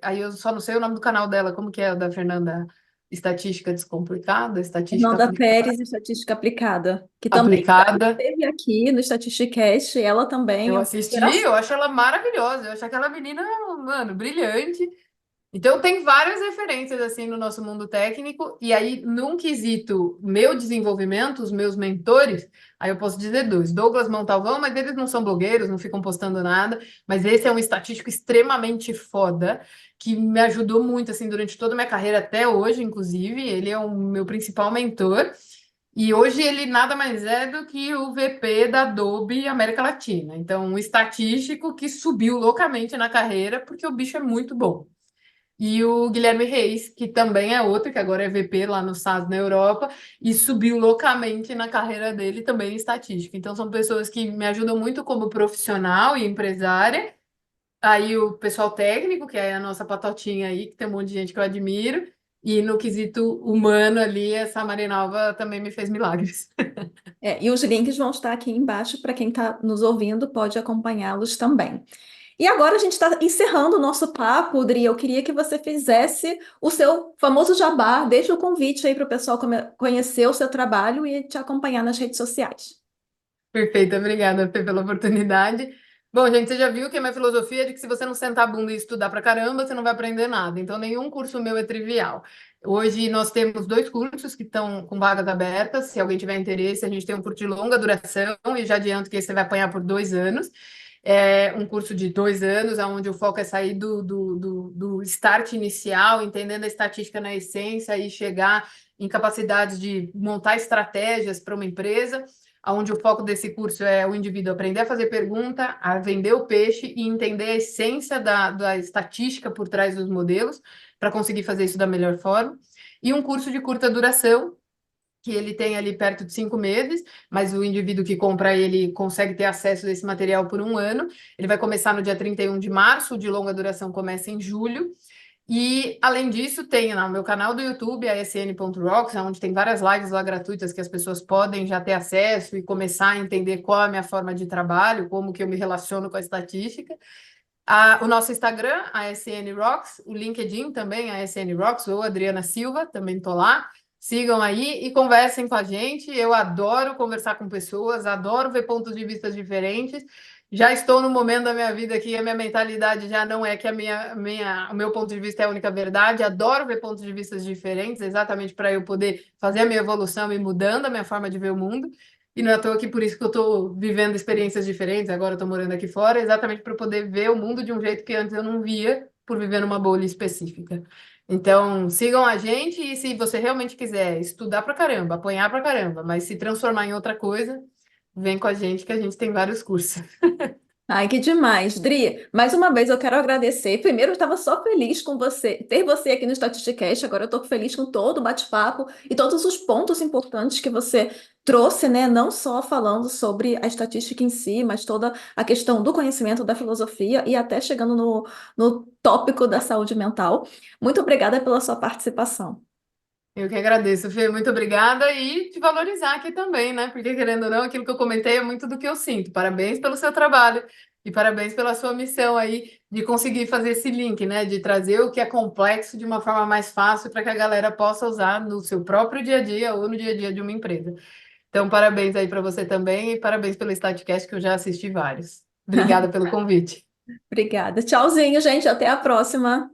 aí eu só não sei o nome do canal dela, como que é o da Fernanda? Estatística Descomplicada? Estatística Fernanda Aplicada? Pérez, Estatística Aplicada, que também já Aplicada. esteve aqui no Statisticast, ela também Eu é uma assisti, inspiração. eu acho ela maravilhosa, eu acho aquela menina, mano, brilhante. Então, tem várias referências assim no nosso mundo técnico, e aí, num quesito meu desenvolvimento, os meus mentores, aí eu posso dizer dois: Douglas Montalvão, mas eles não são blogueiros, não ficam postando nada, mas esse é um estatístico extremamente foda, que me ajudou muito assim durante toda a minha carreira, até hoje, inclusive. Ele é o meu principal mentor. E hoje ele nada mais é do que o VP da Adobe América Latina. Então, um estatístico que subiu loucamente na carreira, porque o bicho é muito bom. E o Guilherme Reis, que também é outro, que agora é VP lá no SAS na Europa, e subiu loucamente na carreira dele também em estatística. Então, são pessoas que me ajudam muito como profissional e empresária. Aí o pessoal técnico, que é a nossa patotinha aí, que tem um monte de gente que eu admiro. E no quesito humano ali, essa Marinalva também me fez milagres. E os links vão estar aqui embaixo para quem está nos ouvindo, pode acompanhá-los também. E agora a gente está encerrando o nosso papo, Dri. Eu queria que você fizesse o seu famoso jabá, deixe o convite aí para o pessoal conhecer o seu trabalho e te acompanhar nas redes sociais. Perfeito, obrigada, Fê, pela oportunidade. Bom, gente, você já viu que a minha filosofia é de que se você não sentar a bunda e estudar pra caramba, você não vai aprender nada. Então, nenhum curso meu é trivial. Hoje nós temos 2 cursos que estão com vagas abertas. Se alguém tiver interesse, a gente tem um curso de longa duração e já adianto que esse você vai apanhar por 2 anos. É um curso de 2 anos, onde o foco é sair do start inicial, entendendo a estatística na essência e chegar em capacidades de montar estratégias para uma empresa, onde o foco desse curso é o indivíduo aprender a fazer pergunta, a vender o peixe e entender a essência da estatística por trás dos modelos, para conseguir fazer isso da melhor forma. E um curso de curta duração, que ele tem ali perto de 5 meses, mas o indivíduo que compra ele consegue ter acesso a esse material por 1 ano. Ele vai começar no dia 31 de março, o de longa duração começa em julho. E, além disso, tem no meu canal do YouTube, a sn.rocks, onde tem várias lives lá gratuitas que as pessoas podem já ter acesso e começar a entender qual é a minha forma de trabalho, como que eu me relaciono com a estatística. O nosso Instagram, a SN Rocks, o LinkedIn também, a SN Rocks, ou Adriana Silva, também estou lá. Sigam aí e conversem com a gente. Eu adoro conversar com pessoas, adoro ver pontos de vista diferentes. Já estou no momento da minha vida que a minha mentalidade já não é que o meu ponto de vista é a única verdade. Adoro ver pontos de vista diferentes, exatamente para eu poder fazer a minha evolução e mudando a minha forma de ver o mundo. E não é à toa que por isso que eu estou vivendo experiências diferentes, agora eu estou morando aqui fora, exatamente para poder ver o mundo de um jeito que antes eu não via, por viver numa bolha específica. Então, sigam a gente e se você realmente quiser estudar pra caramba, apanhar pra caramba, mas se transformar em outra coisa, vem com a gente que a gente tem vários cursos. Ai, que demais, Dri. Mais uma vez eu quero agradecer. Primeiro, eu estava só feliz com você, ter você aqui no Statisticast. Agora eu estou feliz com todo o bate-papo e todos os pontos importantes que você trouxe, né? Não só falando sobre a estatística em si, mas toda a questão do conhecimento da filosofia e até chegando no tópico da saúde mental. Muito obrigada pela sua participação. Eu que agradeço, Fê, muito obrigada e te valorizar aqui também, né? Porque, querendo ou não, aquilo que eu comentei é muito do que eu sinto. Parabéns pelo seu trabalho e parabéns pela sua missão aí de conseguir fazer esse link, né? De trazer o que é complexo de uma forma mais fácil para que a galera possa usar no seu próprio dia a dia ou no dia a dia de uma empresa. Então, parabéns aí para você também e parabéns pelo Statcast, que eu já assisti vários. Obrigada pelo convite. Obrigada. Tchauzinho, gente. Até a próxima.